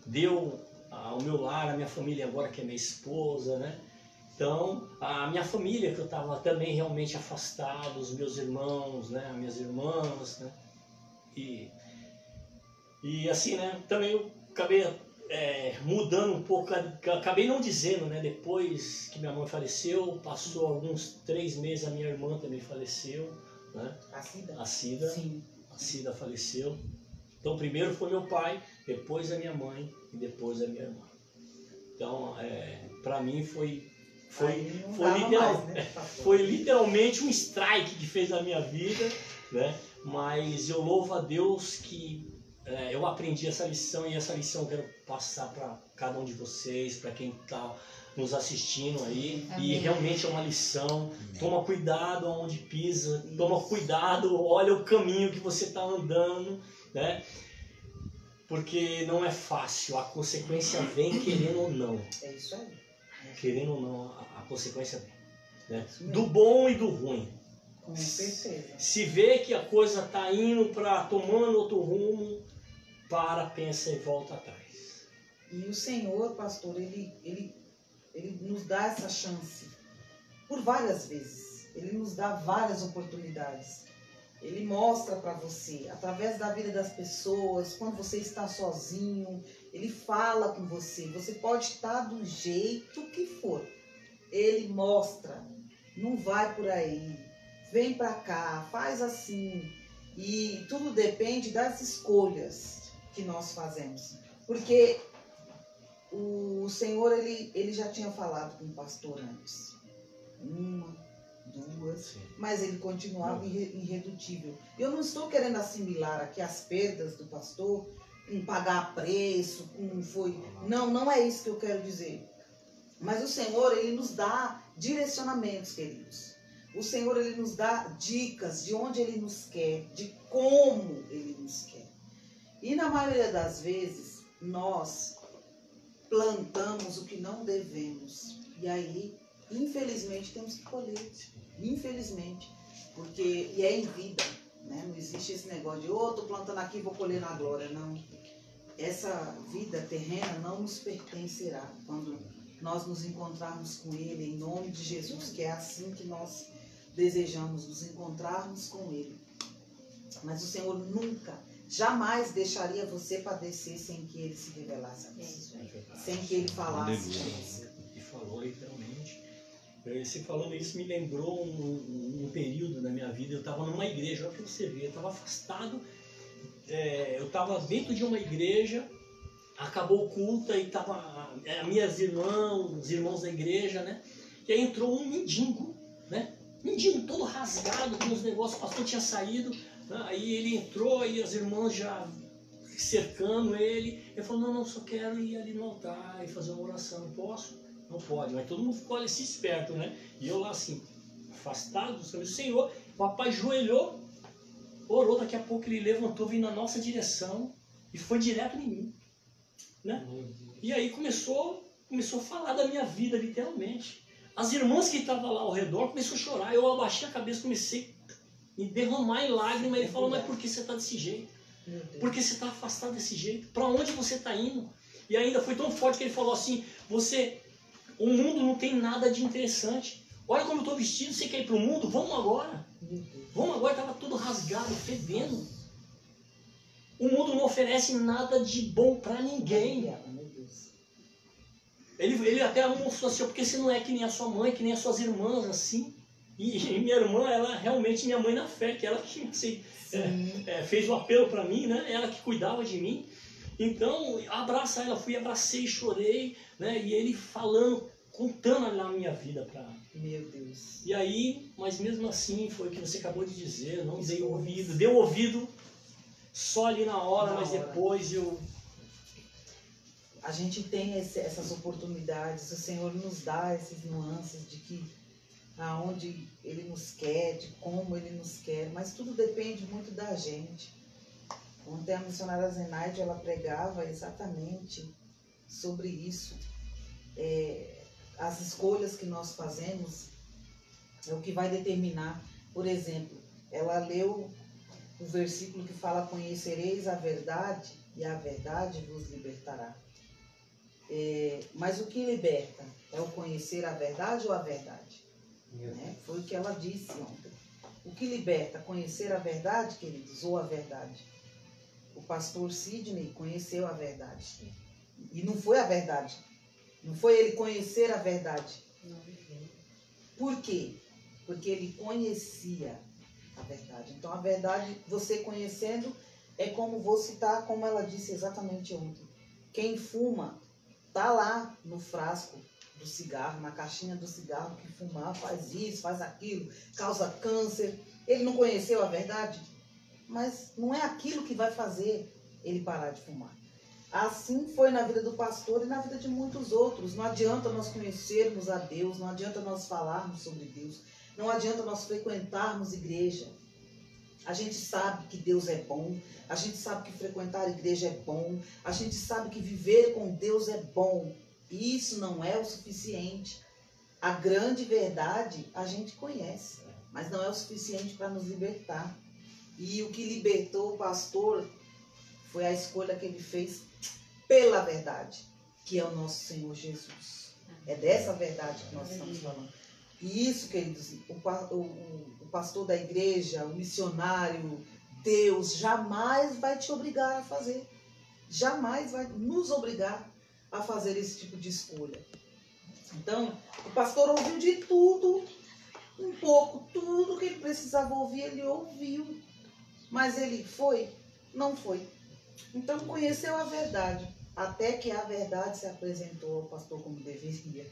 Speaker 4: Deu ao meu lar, a minha família agora, que é minha esposa, né? Então, a minha família, que eu estava também realmente afastado, os meus irmãos, né? As minhas irmãs, né? E assim, né, também eu acabei mudando um pouco, acabei não dizendo, né, depois que minha mãe faleceu, passou alguns 3 meses, a minha irmã também faleceu, né, a Cida,
Speaker 1: Sim.
Speaker 4: a Cida faleceu. Então primeiro foi meu pai, depois a minha mãe e depois a minha irmã. Então, para mim foi literalmente um strike que fez na minha vida, né? Mas eu louvo a Deus que eu aprendi essa lição, e essa lição eu quero passar para cada um de vocês, para quem está nos assistindo aí. Amém. E realmente é uma lição. Amém. Toma cuidado aonde pisa, isso. Toma cuidado, olha o caminho que você está andando, né? Porque não é fácil, a consequência vem querendo ou não.
Speaker 1: É isso aí.
Speaker 4: Querendo ou não, a consequência vem, né? Do bom e do ruim.
Speaker 1: Com certeza.
Speaker 4: Se vê que a coisa está indo para tomando outro rumo, pensa e volta atrás.
Speaker 1: E o Senhor, pastor, ele nos dá essa chance por várias vezes. Ele nos dá várias oportunidades. Ele mostra para você, através da vida das pessoas, quando você está sozinho, ele fala com você. Você pode estar do jeito que for. Ele mostra, não vai por aí, vem para cá, faz assim. E tudo depende das escolhas que nós fazemos. Porque o Senhor, ele já tinha falado com o pastor antes. 1, 2, mas ele continuava irredutível. Eu não estou querendo assimilar aqui as perdas do pastor, em pagar preço, como foi. Não é isso que eu quero dizer. Mas o Senhor, ele nos dá direcionamentos, queridos. O Senhor, ele nos dá dicas de onde ele nos quer, de como ele nos quer. E na maioria das vezes, nós plantamos o que não devemos. E aí, infelizmente, temos que colher. Infelizmente. Porque, e é em vida, né? Não existe esse negócio de, tô plantando aqui, vou colher na glória. Não. Essa vida terrena não nos pertencerá quando nós nos encontrarmos com Ele, em nome de Jesus, que é assim que nós desejamos nos encontrarmos com Ele. Mas o Senhor nunca, jamais deixaria você padecer sem que Ele se revelasse a você, sem que Ele falasse a você.
Speaker 4: E falou literalmente. Você falando isso me lembrou um período da minha vida. Eu estava numa igreja, olha para você ver, eu estava afastado, eu estava dentro de uma igreja, acabou o culto e estava minhas irmãs, os irmãos da igreja, né? E aí entrou um mendigo, né? Mendigo todo rasgado com os negócios, o pastor tinha saído, né? Aí ele entrou e as irmãs já cercando ele. Ele falou, não, só quero ir ali no altar e fazer uma oração, posso? Não pode, mas todo mundo ficou ali assim esperto, né? E eu lá assim, afastado dos caminhos do Senhor, o papai joelhou, orou, daqui a pouco ele levantou, veio na nossa direção e foi direto em mim, né? E aí começou a falar da minha vida, literalmente. As irmãs que estavam lá ao redor começaram a chorar, eu abaixei a cabeça, comecei a me derramar em lágrimas. Ele falou, mas por que você está desse jeito? Por que você está afastado desse jeito? Para onde você está indo? E ainda foi tão forte que ele falou assim, o mundo não tem nada de interessante. Olha como eu estou vestido, você quer ir para o mundo? Vamos agora. Vamos agora, estava tudo rasgado, fedendo. O mundo não oferece nada de bom para ninguém. Ele até mostrou assim, porque você não é que nem a sua mãe, que nem as suas irmãs, assim. E minha irmã, ela realmente minha mãe na fé, que ela que assim, fez o apelo para mim, né? Ela que cuidava de mim. Então, abraça ela, fui, abracei, chorei, né? E ele falando, contando lá a minha vida para.
Speaker 1: Meu Deus.
Speaker 4: E aí, mas mesmo assim, foi o que você acabou de dizer, não dei ouvido, deu ouvido só ali na hora, mas depois eu.
Speaker 1: A gente tem essas oportunidades, o Senhor nos dá essas nuances de que aonde Ele nos quer, de como Ele nos quer, mas tudo depende muito da gente. Ontem a missionária Zenaide, ela pregava exatamente sobre isso. As escolhas que nós fazemos é o que vai determinar. Por exemplo, ela leu o versículo que fala, conhecereis a verdade e a verdade vos libertará. Mas o que liberta? É o conhecer a verdade ou a verdade? Né? Foi o que ela disse ontem. O que liberta? Conhecer a verdade, queridos, ou a verdade? O pastor Sidney conheceu a verdade. E não foi a verdade. Não foi ele conhecer a verdade. Por quê? Porque ele conhecia a verdade. Então a verdade, você conhecendo, é como vou citar, como ela disse exatamente ontem. Quem fuma, tá lá no frasco do cigarro, na caixinha do cigarro, que fumar faz isso, faz aquilo, causa câncer. Ele não conheceu a verdade, mas não é aquilo que vai fazer ele parar de fumar. Assim foi na vida do pastor e na vida de muitos outros. Não adianta nós conhecermos a Deus, não adianta nós falarmos sobre Deus, não adianta nós frequentarmos igreja. A gente sabe que Deus é bom, a gente sabe que frequentar a igreja é bom, a gente sabe que viver com Deus é bom. Isso não é o suficiente. A grande verdade a gente conhece, mas não é o suficiente para nos libertar. E o que libertou o pastor foi a escolha que ele fez pela verdade, que é o nosso Senhor Jesus. É dessa verdade que nós estamos falando. E isso, queridos, o pastor da igreja, o missionário, Deus jamais vai te obrigar a fazer. Jamais vai nos obrigar a fazer esse tipo de escolha. Então, o pastor ouviu de tudo, um pouco, tudo que ele precisava ouvir, ele ouviu. Mas ele foi? Não foi. Então, conheceu a verdade, até que a verdade se apresentou ao pastor como deveria,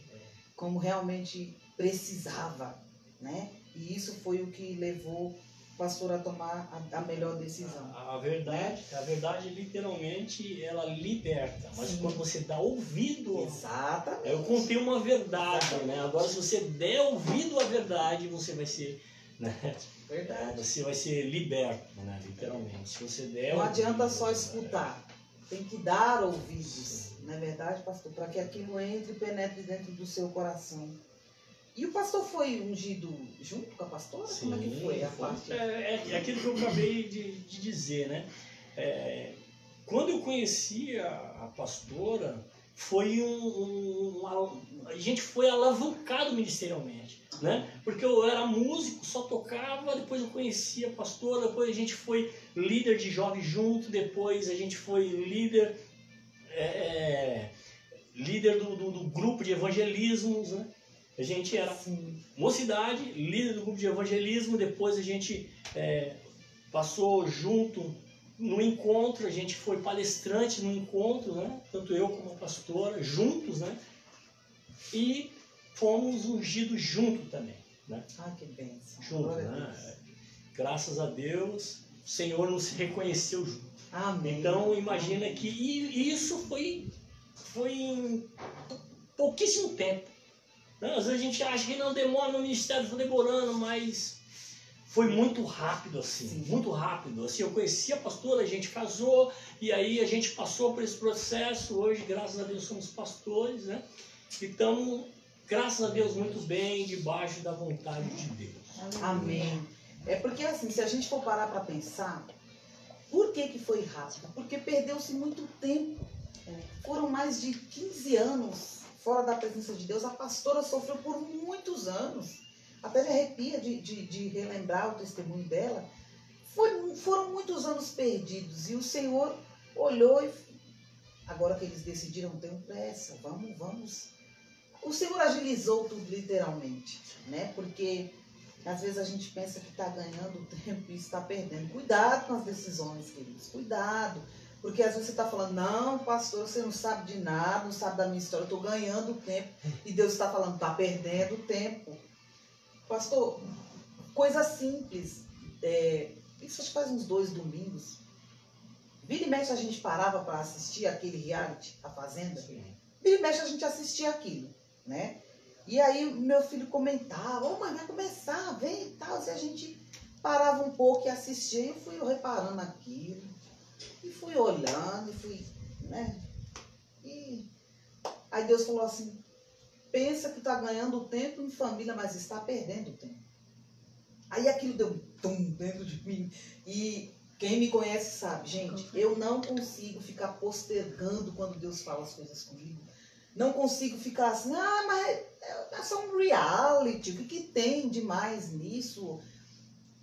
Speaker 1: como realmente precisava, né? E isso foi o que levou o pastor a tomar a melhor decisão.
Speaker 4: A verdade literalmente ela liberta, mas sim, quando você dá ouvido,
Speaker 1: exatamente,
Speaker 4: eu contei uma verdade, né? Agora se você der ouvido à verdade, você vai ser, né?
Speaker 1: Verdade.
Speaker 4: Você vai ser liberto, né? Literalmente. Se você der
Speaker 1: não adianta só escutar, tem que dar ouvidos, não é verdade, pastor? Para que aquilo entre e penetre dentro do seu coração. E o pastor foi ungido junto com a pastora?
Speaker 4: Sim,
Speaker 1: como é que foi a parte?
Speaker 4: É aquilo que eu acabei de dizer, né? Quando eu conheci a pastora, foi a gente foi alavancado ministerialmente, né? Porque eu era músico, só tocava, depois eu conheci a pastora, depois a gente foi líder de jovens junto, depois a gente foi líder do grupo de evangelismos, né? A gente era mocidade, líder do grupo de evangelismo, depois a gente passou junto no encontro, a gente foi palestrante no encontro, né? Tanto eu como a pastora, juntos, né? E fomos ungidos juntos também, né?
Speaker 1: Ah, que bênção.
Speaker 4: Juntos, né? Graças a Deus, o Senhor nos reconheceu junto.
Speaker 1: Amém.
Speaker 4: Então, imagina que isso foi em pouquíssimo tempo. Às vezes a gente acha que não demora no ministério, está demorando, mas foi muito rápido assim, sim, muito rápido. Assim, eu conheci a pastora, a gente casou e aí a gente passou por esse processo. Hoje, graças a Deus, somos pastores, né? E estamos, graças a Deus, muito bem debaixo da vontade de Deus.
Speaker 1: Amém. É porque assim, se a gente for parar para pensar, por que foi rápido? Porque perdeu-se muito tempo. Foram mais de 15 anos fora da presença de Deus. A pastora sofreu por muitos anos. Até me arrepia de relembrar o testemunho dela. Foram muitos anos perdidos. E o Senhor olhou e... Agora que eles decidiram, tenham pressa, vamos. O Senhor agilizou tudo literalmente, né? Porque às vezes a gente pensa que está ganhando tempo e está perdendo. Cuidado com as decisões, queridos. Cuidado. Porque às vezes você está falando, não, pastor, você não sabe de nada, não sabe da minha história, eu estou ganhando tempo. E Deus está falando, está perdendo tempo. Pastor, coisa simples. Isso acho que faz uns 2 domingos. Vira e mexe a gente parava para assistir aquele reality, A Fazenda. Sim. Vira e mexe a gente assistia aquilo, né? E aí meu filho comentava, mãe, vai começar, vem e tal. E a gente parava um pouco e assistia. E eu fui reparando aquilo. E fui olhando, e fui, né? E aí Deus falou assim, pensa que está ganhando tempo em família, mas está perdendo tempo. Aí aquilo deu um tum dentro de mim. E quem me conhece sabe, gente, eu não consigo ficar postergando quando Deus fala as coisas comigo. Não consigo ficar assim, mas é só um reality, o que tem demais nisso?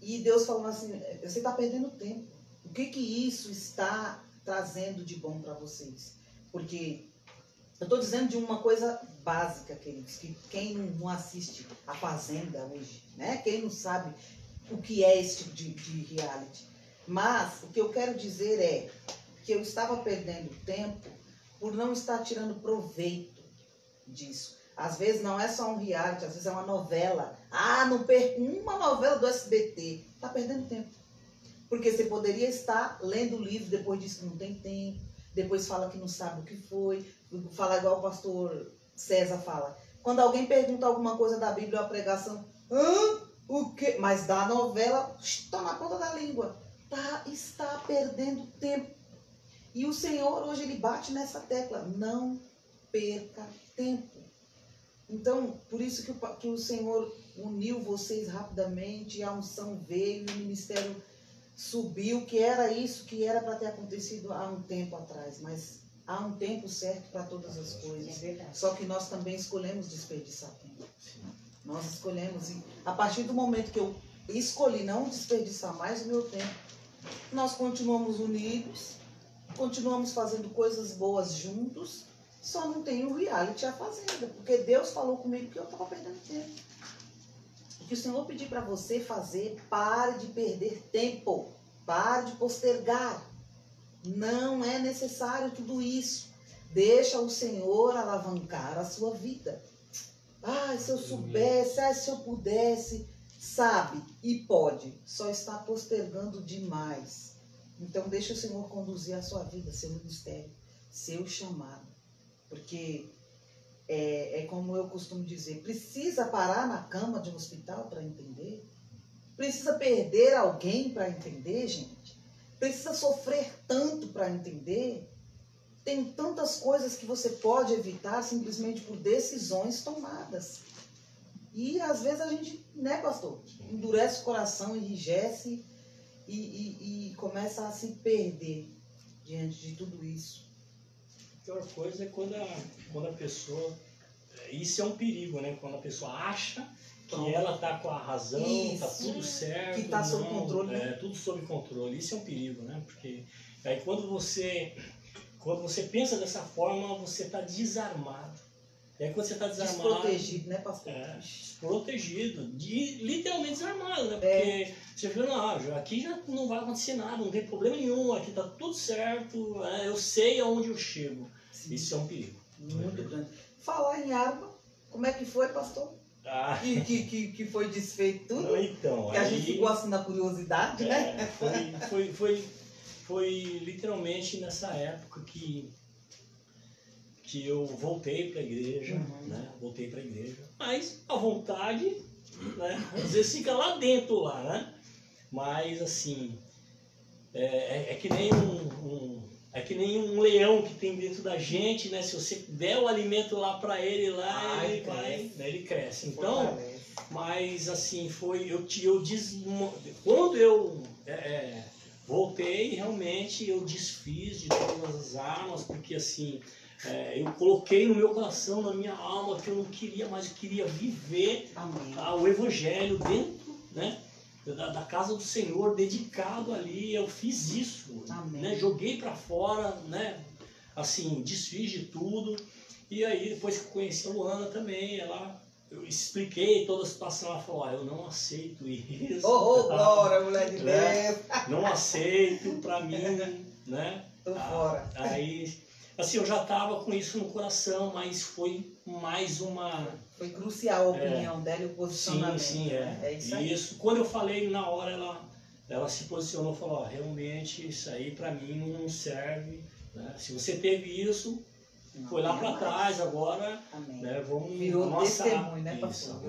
Speaker 1: E Deus falando assim, você está perdendo tempo. O que isso está trazendo de bom para vocês? Porque eu estou dizendo de uma coisa básica, queridos, que quem não assiste A Fazenda hoje, né? Quem não sabe o que é esse tipo de reality. Mas o que eu quero dizer é que eu estava perdendo tempo por não estar tirando proveito disso. Às vezes não é só um reality, às vezes é uma novela. Não perco uma novela do SBT. Está perdendo tempo. Porque você poderia estar lendo o livro, depois diz que não tem tempo, depois fala que não sabe o que foi, fala igual o pastor César fala. Quando alguém pergunta alguma coisa da Bíblia ou a pregação, o quê? Mas da novela, está na ponta da língua. Está perdendo tempo. E o Senhor hoje ele bate nessa tecla, não perca tempo. Então, por isso que o Senhor uniu vocês rapidamente, a unção veio, o ministério subiu, que era isso que era para ter acontecido há um tempo atrás, mas há um tempo certo para todas as coisas.
Speaker 2: É verdade.
Speaker 1: Só que nós também escolhemos desperdiçar tempo. Nós escolhemos, e a partir do momento que eu escolhi não desperdiçar mais o meu tempo, nós continuamos unidos, continuamos fazendo coisas boas juntos, só não tem o reality A Fazenda, porque Deus falou comigo que eu estava perdendo tempo. O que o Senhor pedir para você fazer, pare de perder tempo, pare de postergar. Não é necessário tudo isso. Deixa o Senhor alavancar a sua vida. Ah, se eu soubesse, se eu pudesse, sabe e pode, só está postergando demais. Então deixa o Senhor conduzir a sua vida, seu ministério, seu chamado. Porque é como eu costumo dizer, precisa parar na cama de um hospital para entender? Precisa perder alguém para entender, gente? Precisa sofrer tanto para entender? Tem tantas coisas que você pode evitar simplesmente por decisões tomadas. E às vezes a gente, né, pastor? Endurece o coração, enrijece e começa a se perder diante de tudo isso.
Speaker 4: A pior coisa é quando a pessoa... Isso é um perigo, né? Quando a pessoa acha que ela está com a razão, está tudo certo.
Speaker 1: Que está sob controle.
Speaker 4: É, tudo sob controle. Isso é um perigo, né? Porque aí quando você pensa dessa forma, você está desarmado. E aí quando você está desarmado...
Speaker 1: Desprotegido, né, pastor?
Speaker 4: Desprotegido. Literalmente desarmado, né? Porque você vê, não, aqui já não vai acontecer nada, não tem problema nenhum, aqui está tudo certo, eu sei aonde eu chego. Sim. Isso é um perigo.
Speaker 1: Muito grande. Falar em arma, como é que foi, pastor? Que foi desfeito tudo?
Speaker 4: Não, então,
Speaker 1: que a gente ficou assim na curiosidade, né?
Speaker 4: Foi literalmente nessa época que eu voltei para a igreja, né? Voltei para a igreja. Mas a vontade, né? Às vezes fica lá dentro, lá, né? Mas assim, é que nem um leão que tem dentro da gente, né? Se você der o alimento lá para ele, lá ele cresce. Então, mas assim, quando eu voltei, realmente eu desfiz de todas as armas, porque assim, eu coloquei no meu coração, na minha alma, que eu não queria mais, eu queria viver o Evangelho dentro, né? Da casa do Senhor, dedicado ali, eu fiz isso, né? Joguei para fora, né? Assim, desfiz de tudo. E aí, depois que eu conheci a Luana também, eu expliquei toda a situação, ela falou, eu não aceito isso.
Speaker 1: Glória, mulher de Deus!
Speaker 4: Não aceito, para mim, né?
Speaker 1: Tô fora.
Speaker 4: Aí, assim, eu já estava com isso no coração, mas foi mais uma...
Speaker 1: Foi crucial a opinião dela e o posicionamento.
Speaker 4: Sim,
Speaker 1: É isso aí.
Speaker 4: Isso, quando eu falei, na hora ela se posicionou e falou, realmente isso aí para mim não serve, né? Se você teve isso, foi lá para trás, agora, né, vamos...
Speaker 1: Virou testemunho, né, pastor?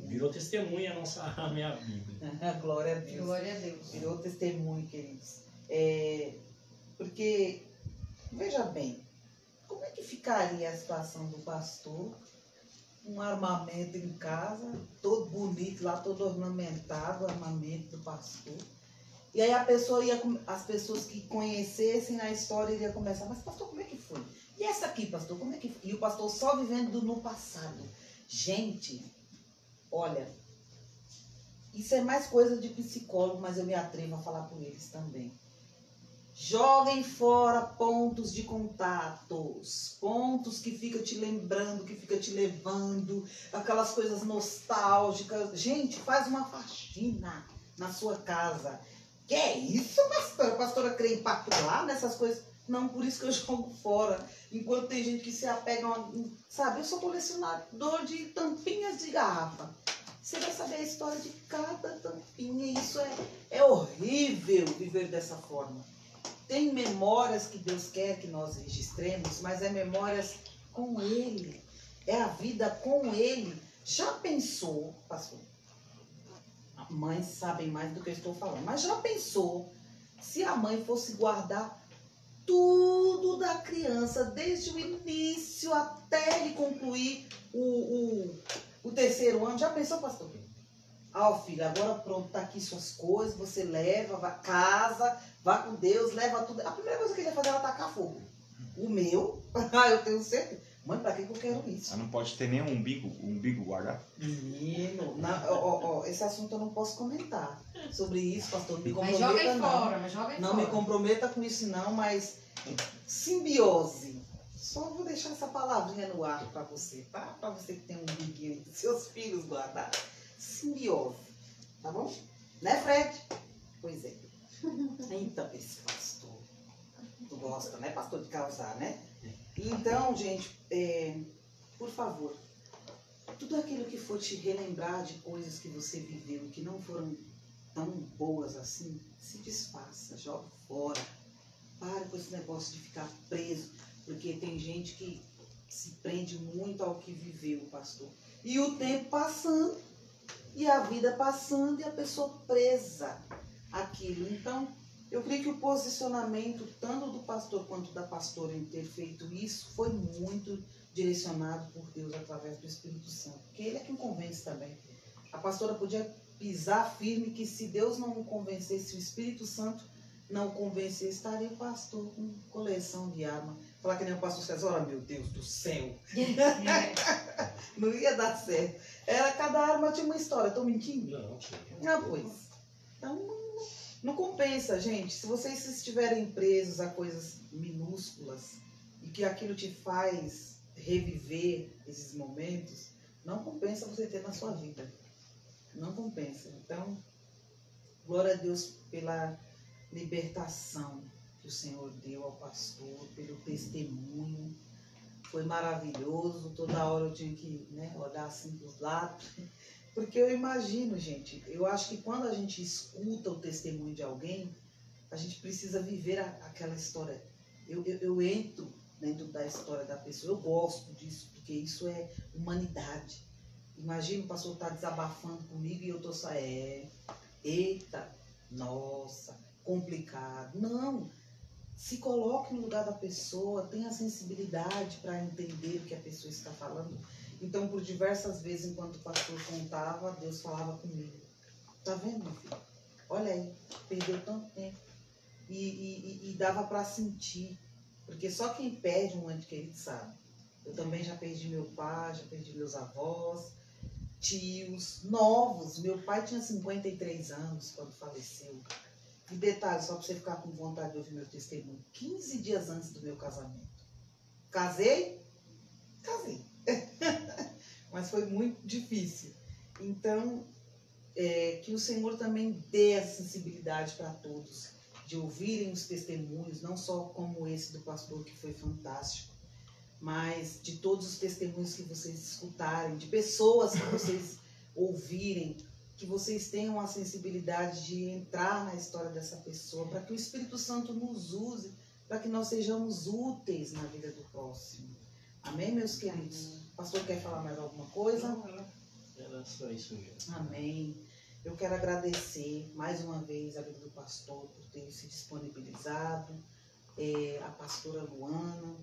Speaker 4: Virou testemunho a minha Bíblia.
Speaker 1: Glória a Deus.
Speaker 2: Glória a Deus.
Speaker 1: Virou testemunho, queridos. Porque, veja bem, como é que ficaria a situação do pastor? Um armamento em casa, todo bonito lá, todo ornamentado, o armamento do pastor. E aí as pessoas que conhecessem a história iriam começar, mas pastor, como é que foi? E essa aqui, pastor, como é que foi? E o pastor só vivendo no passado. Gente, olha, isso é mais coisa de psicólogo, mas eu me atrevo a falar por eles também. Joguem fora pontos de contatos, pontos que ficam te lembrando, que ficam te levando, aquelas coisas nostálgicas. Gente, faz uma faxina na sua casa. Que é isso, pastora? A pastora crê em particular nessas coisas? Não, por isso que eu jogo fora. Enquanto tem gente que se apega a sabe, eu sou colecionador de tampinhas de garrafa. Você vai saber a história de cada tampinha. E isso é horrível viver dessa forma. Tem memórias que Deus quer que nós registremos, mas é memórias com Ele. É a vida com Ele. Já pensou, pastor? Mães sabem mais do que eu estou falando, mas já pensou se a mãe fosse guardar tudo da criança, desde o início até ele concluir, o terceiro ano. Já pensou, pastor? Ó, filho, agora pronto, tá aqui suas coisas, você leva, vai, casa, vá com Deus, leva tudo. A primeira coisa que ele ia fazer era tacar fogo. O meu, eu tenho certeza. Mãe, pra que eu quero isso?
Speaker 2: Mas não pode ter nem um umbigo guardado?
Speaker 1: Menino, esse assunto eu não posso comentar sobre isso, pastor. Não me
Speaker 3: Mas
Speaker 1: comprometa,
Speaker 3: joga aí
Speaker 1: não.
Speaker 3: fora, mas joga aí
Speaker 1: Não
Speaker 3: fora.
Speaker 1: me comprometa com isso, não, mas simbiose. Só vou deixar essa palavrinha no ar pra você, tá? Pra você que tem um umbiguinho aí, seus filhos guardados. Simbiose. Tá bom? Né, Fred? Pois é. Então, esse pastor. Tu gosta, né, pastor, de causar, né? Então, gente, por favor, tudo aquilo que for te relembrar de coisas que você viveu que não foram tão boas assim, se desfaça, joga fora. Para com esse negócio de ficar preso, porque tem gente que se prende muito ao que viveu, pastor. E o tempo passando, e a vida passando, e a pessoa presa àquilo. Então, eu creio que o posicionamento, tanto do pastor quanto da pastora, em ter feito isso, foi muito direcionado por Deus através do Espírito Santo. Porque Ele é quem convence também. A pastora podia pisar firme que se Deus não o convencesse, se o Espírito Santo não o convencesse, estaria o pastor com coleção de arma. Falar que nem o pastor César, olha, meu Deus do céu. Não ia dar certo. Cada arma tinha uma história. Estou mentindo?
Speaker 4: Não.
Speaker 1: Ah, pois. Então, não compensa, gente. Se vocês estiverem presos a coisas minúsculas e que aquilo te faz reviver esses momentos, não compensa você ter na sua vida. Não compensa. Então, glória a Deus pela libertação que o Senhor deu ao pastor, pelo testemunho. Foi maravilhoso. Toda hora eu tinha que, olhar assim para os lados. Porque eu imagino, gente, eu acho que quando a gente escuta o testemunho de alguém, a gente precisa viver aquela história. Eu entro dentro da história da pessoa, eu gosto disso, porque isso é humanidade. Imagina o pastor estar desabafando comigo e eu estou só, eita, nossa, complicado. Não, se coloque no lugar da pessoa, tenha sensibilidade para entender o que a pessoa está falando. Então, por diversas vezes, enquanto o pastor contava, Deus falava comigo. Tá vendo, meu filho? Olha aí, perdeu tanto tempo. E dava para sentir. Porque só quem perde um ente querido sabe. Eu também já perdi meu pai, já perdi meus avós, tios, novos. Meu pai tinha 53 anos quando faleceu. E detalhe, só para você ficar com vontade de ouvir meu testemunho. 15 dias antes do meu casamento. Casei. Mas foi muito difícil. Então, que o Senhor também dê essa sensibilidade para todos, de ouvirem os testemunhos, não só como esse do pastor, que foi fantástico, mas de todos os testemunhos que vocês escutarem, de pessoas que vocês ouvirem, que vocês tenham a sensibilidade de entrar na história dessa pessoa, para que o Espírito Santo nos use, para que nós sejamos úteis na vida do próximo. Amém, meus queridos? O pastor quer falar mais alguma coisa?
Speaker 4: Não, era só isso mesmo.
Speaker 1: Amém. Eu quero agradecer mais uma vez a vida do pastor por ter se disponibilizado, a pastora Luana,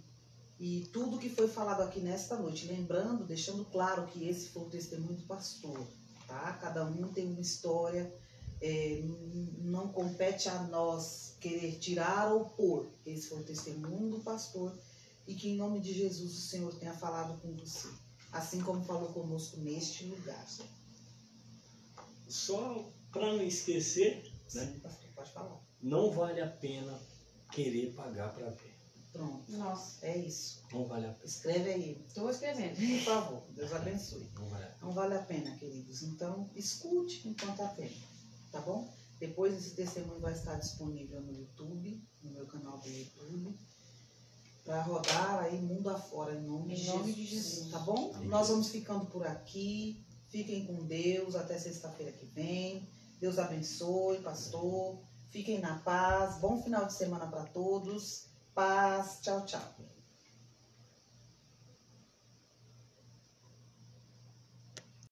Speaker 1: e tudo que foi falado aqui nesta noite. Lembrando, deixando claro que esse foi o testemunho do pastor, tá? Cada um tem uma história, não compete a nós querer tirar ou pôr. Esse foi o testemunho do pastor, e que em nome de Jesus o Senhor tenha falado com você, assim como falou conosco neste lugar.
Speaker 4: Só para não esquecer, né?
Speaker 1: Sim, pastor, pode falar.
Speaker 4: Não vale a pena querer pagar para ver.
Speaker 1: Pronto,
Speaker 3: Nossa,
Speaker 1: é isso.
Speaker 4: Não vale a pena.
Speaker 1: Escreve aí,
Speaker 3: estou escrevendo.
Speaker 1: por favor. Deus abençoe.
Speaker 4: Não vale a pena.
Speaker 1: Não vale a pena, queridos. Então, escute enquanto há tempo, tá bom? Depois esse testemunho vai estar disponível no YouTube, no meu canal do YouTube, para rodar aí mundo afora, em nome de Jesus, tá bom?
Speaker 2: Amém.
Speaker 1: Nós vamos ficando por aqui. Fiquem com Deus até sexta-feira que vem. Deus abençoe, pastor. Fiquem na paz. Bom final de semana para todos. Paz. Tchau, tchau.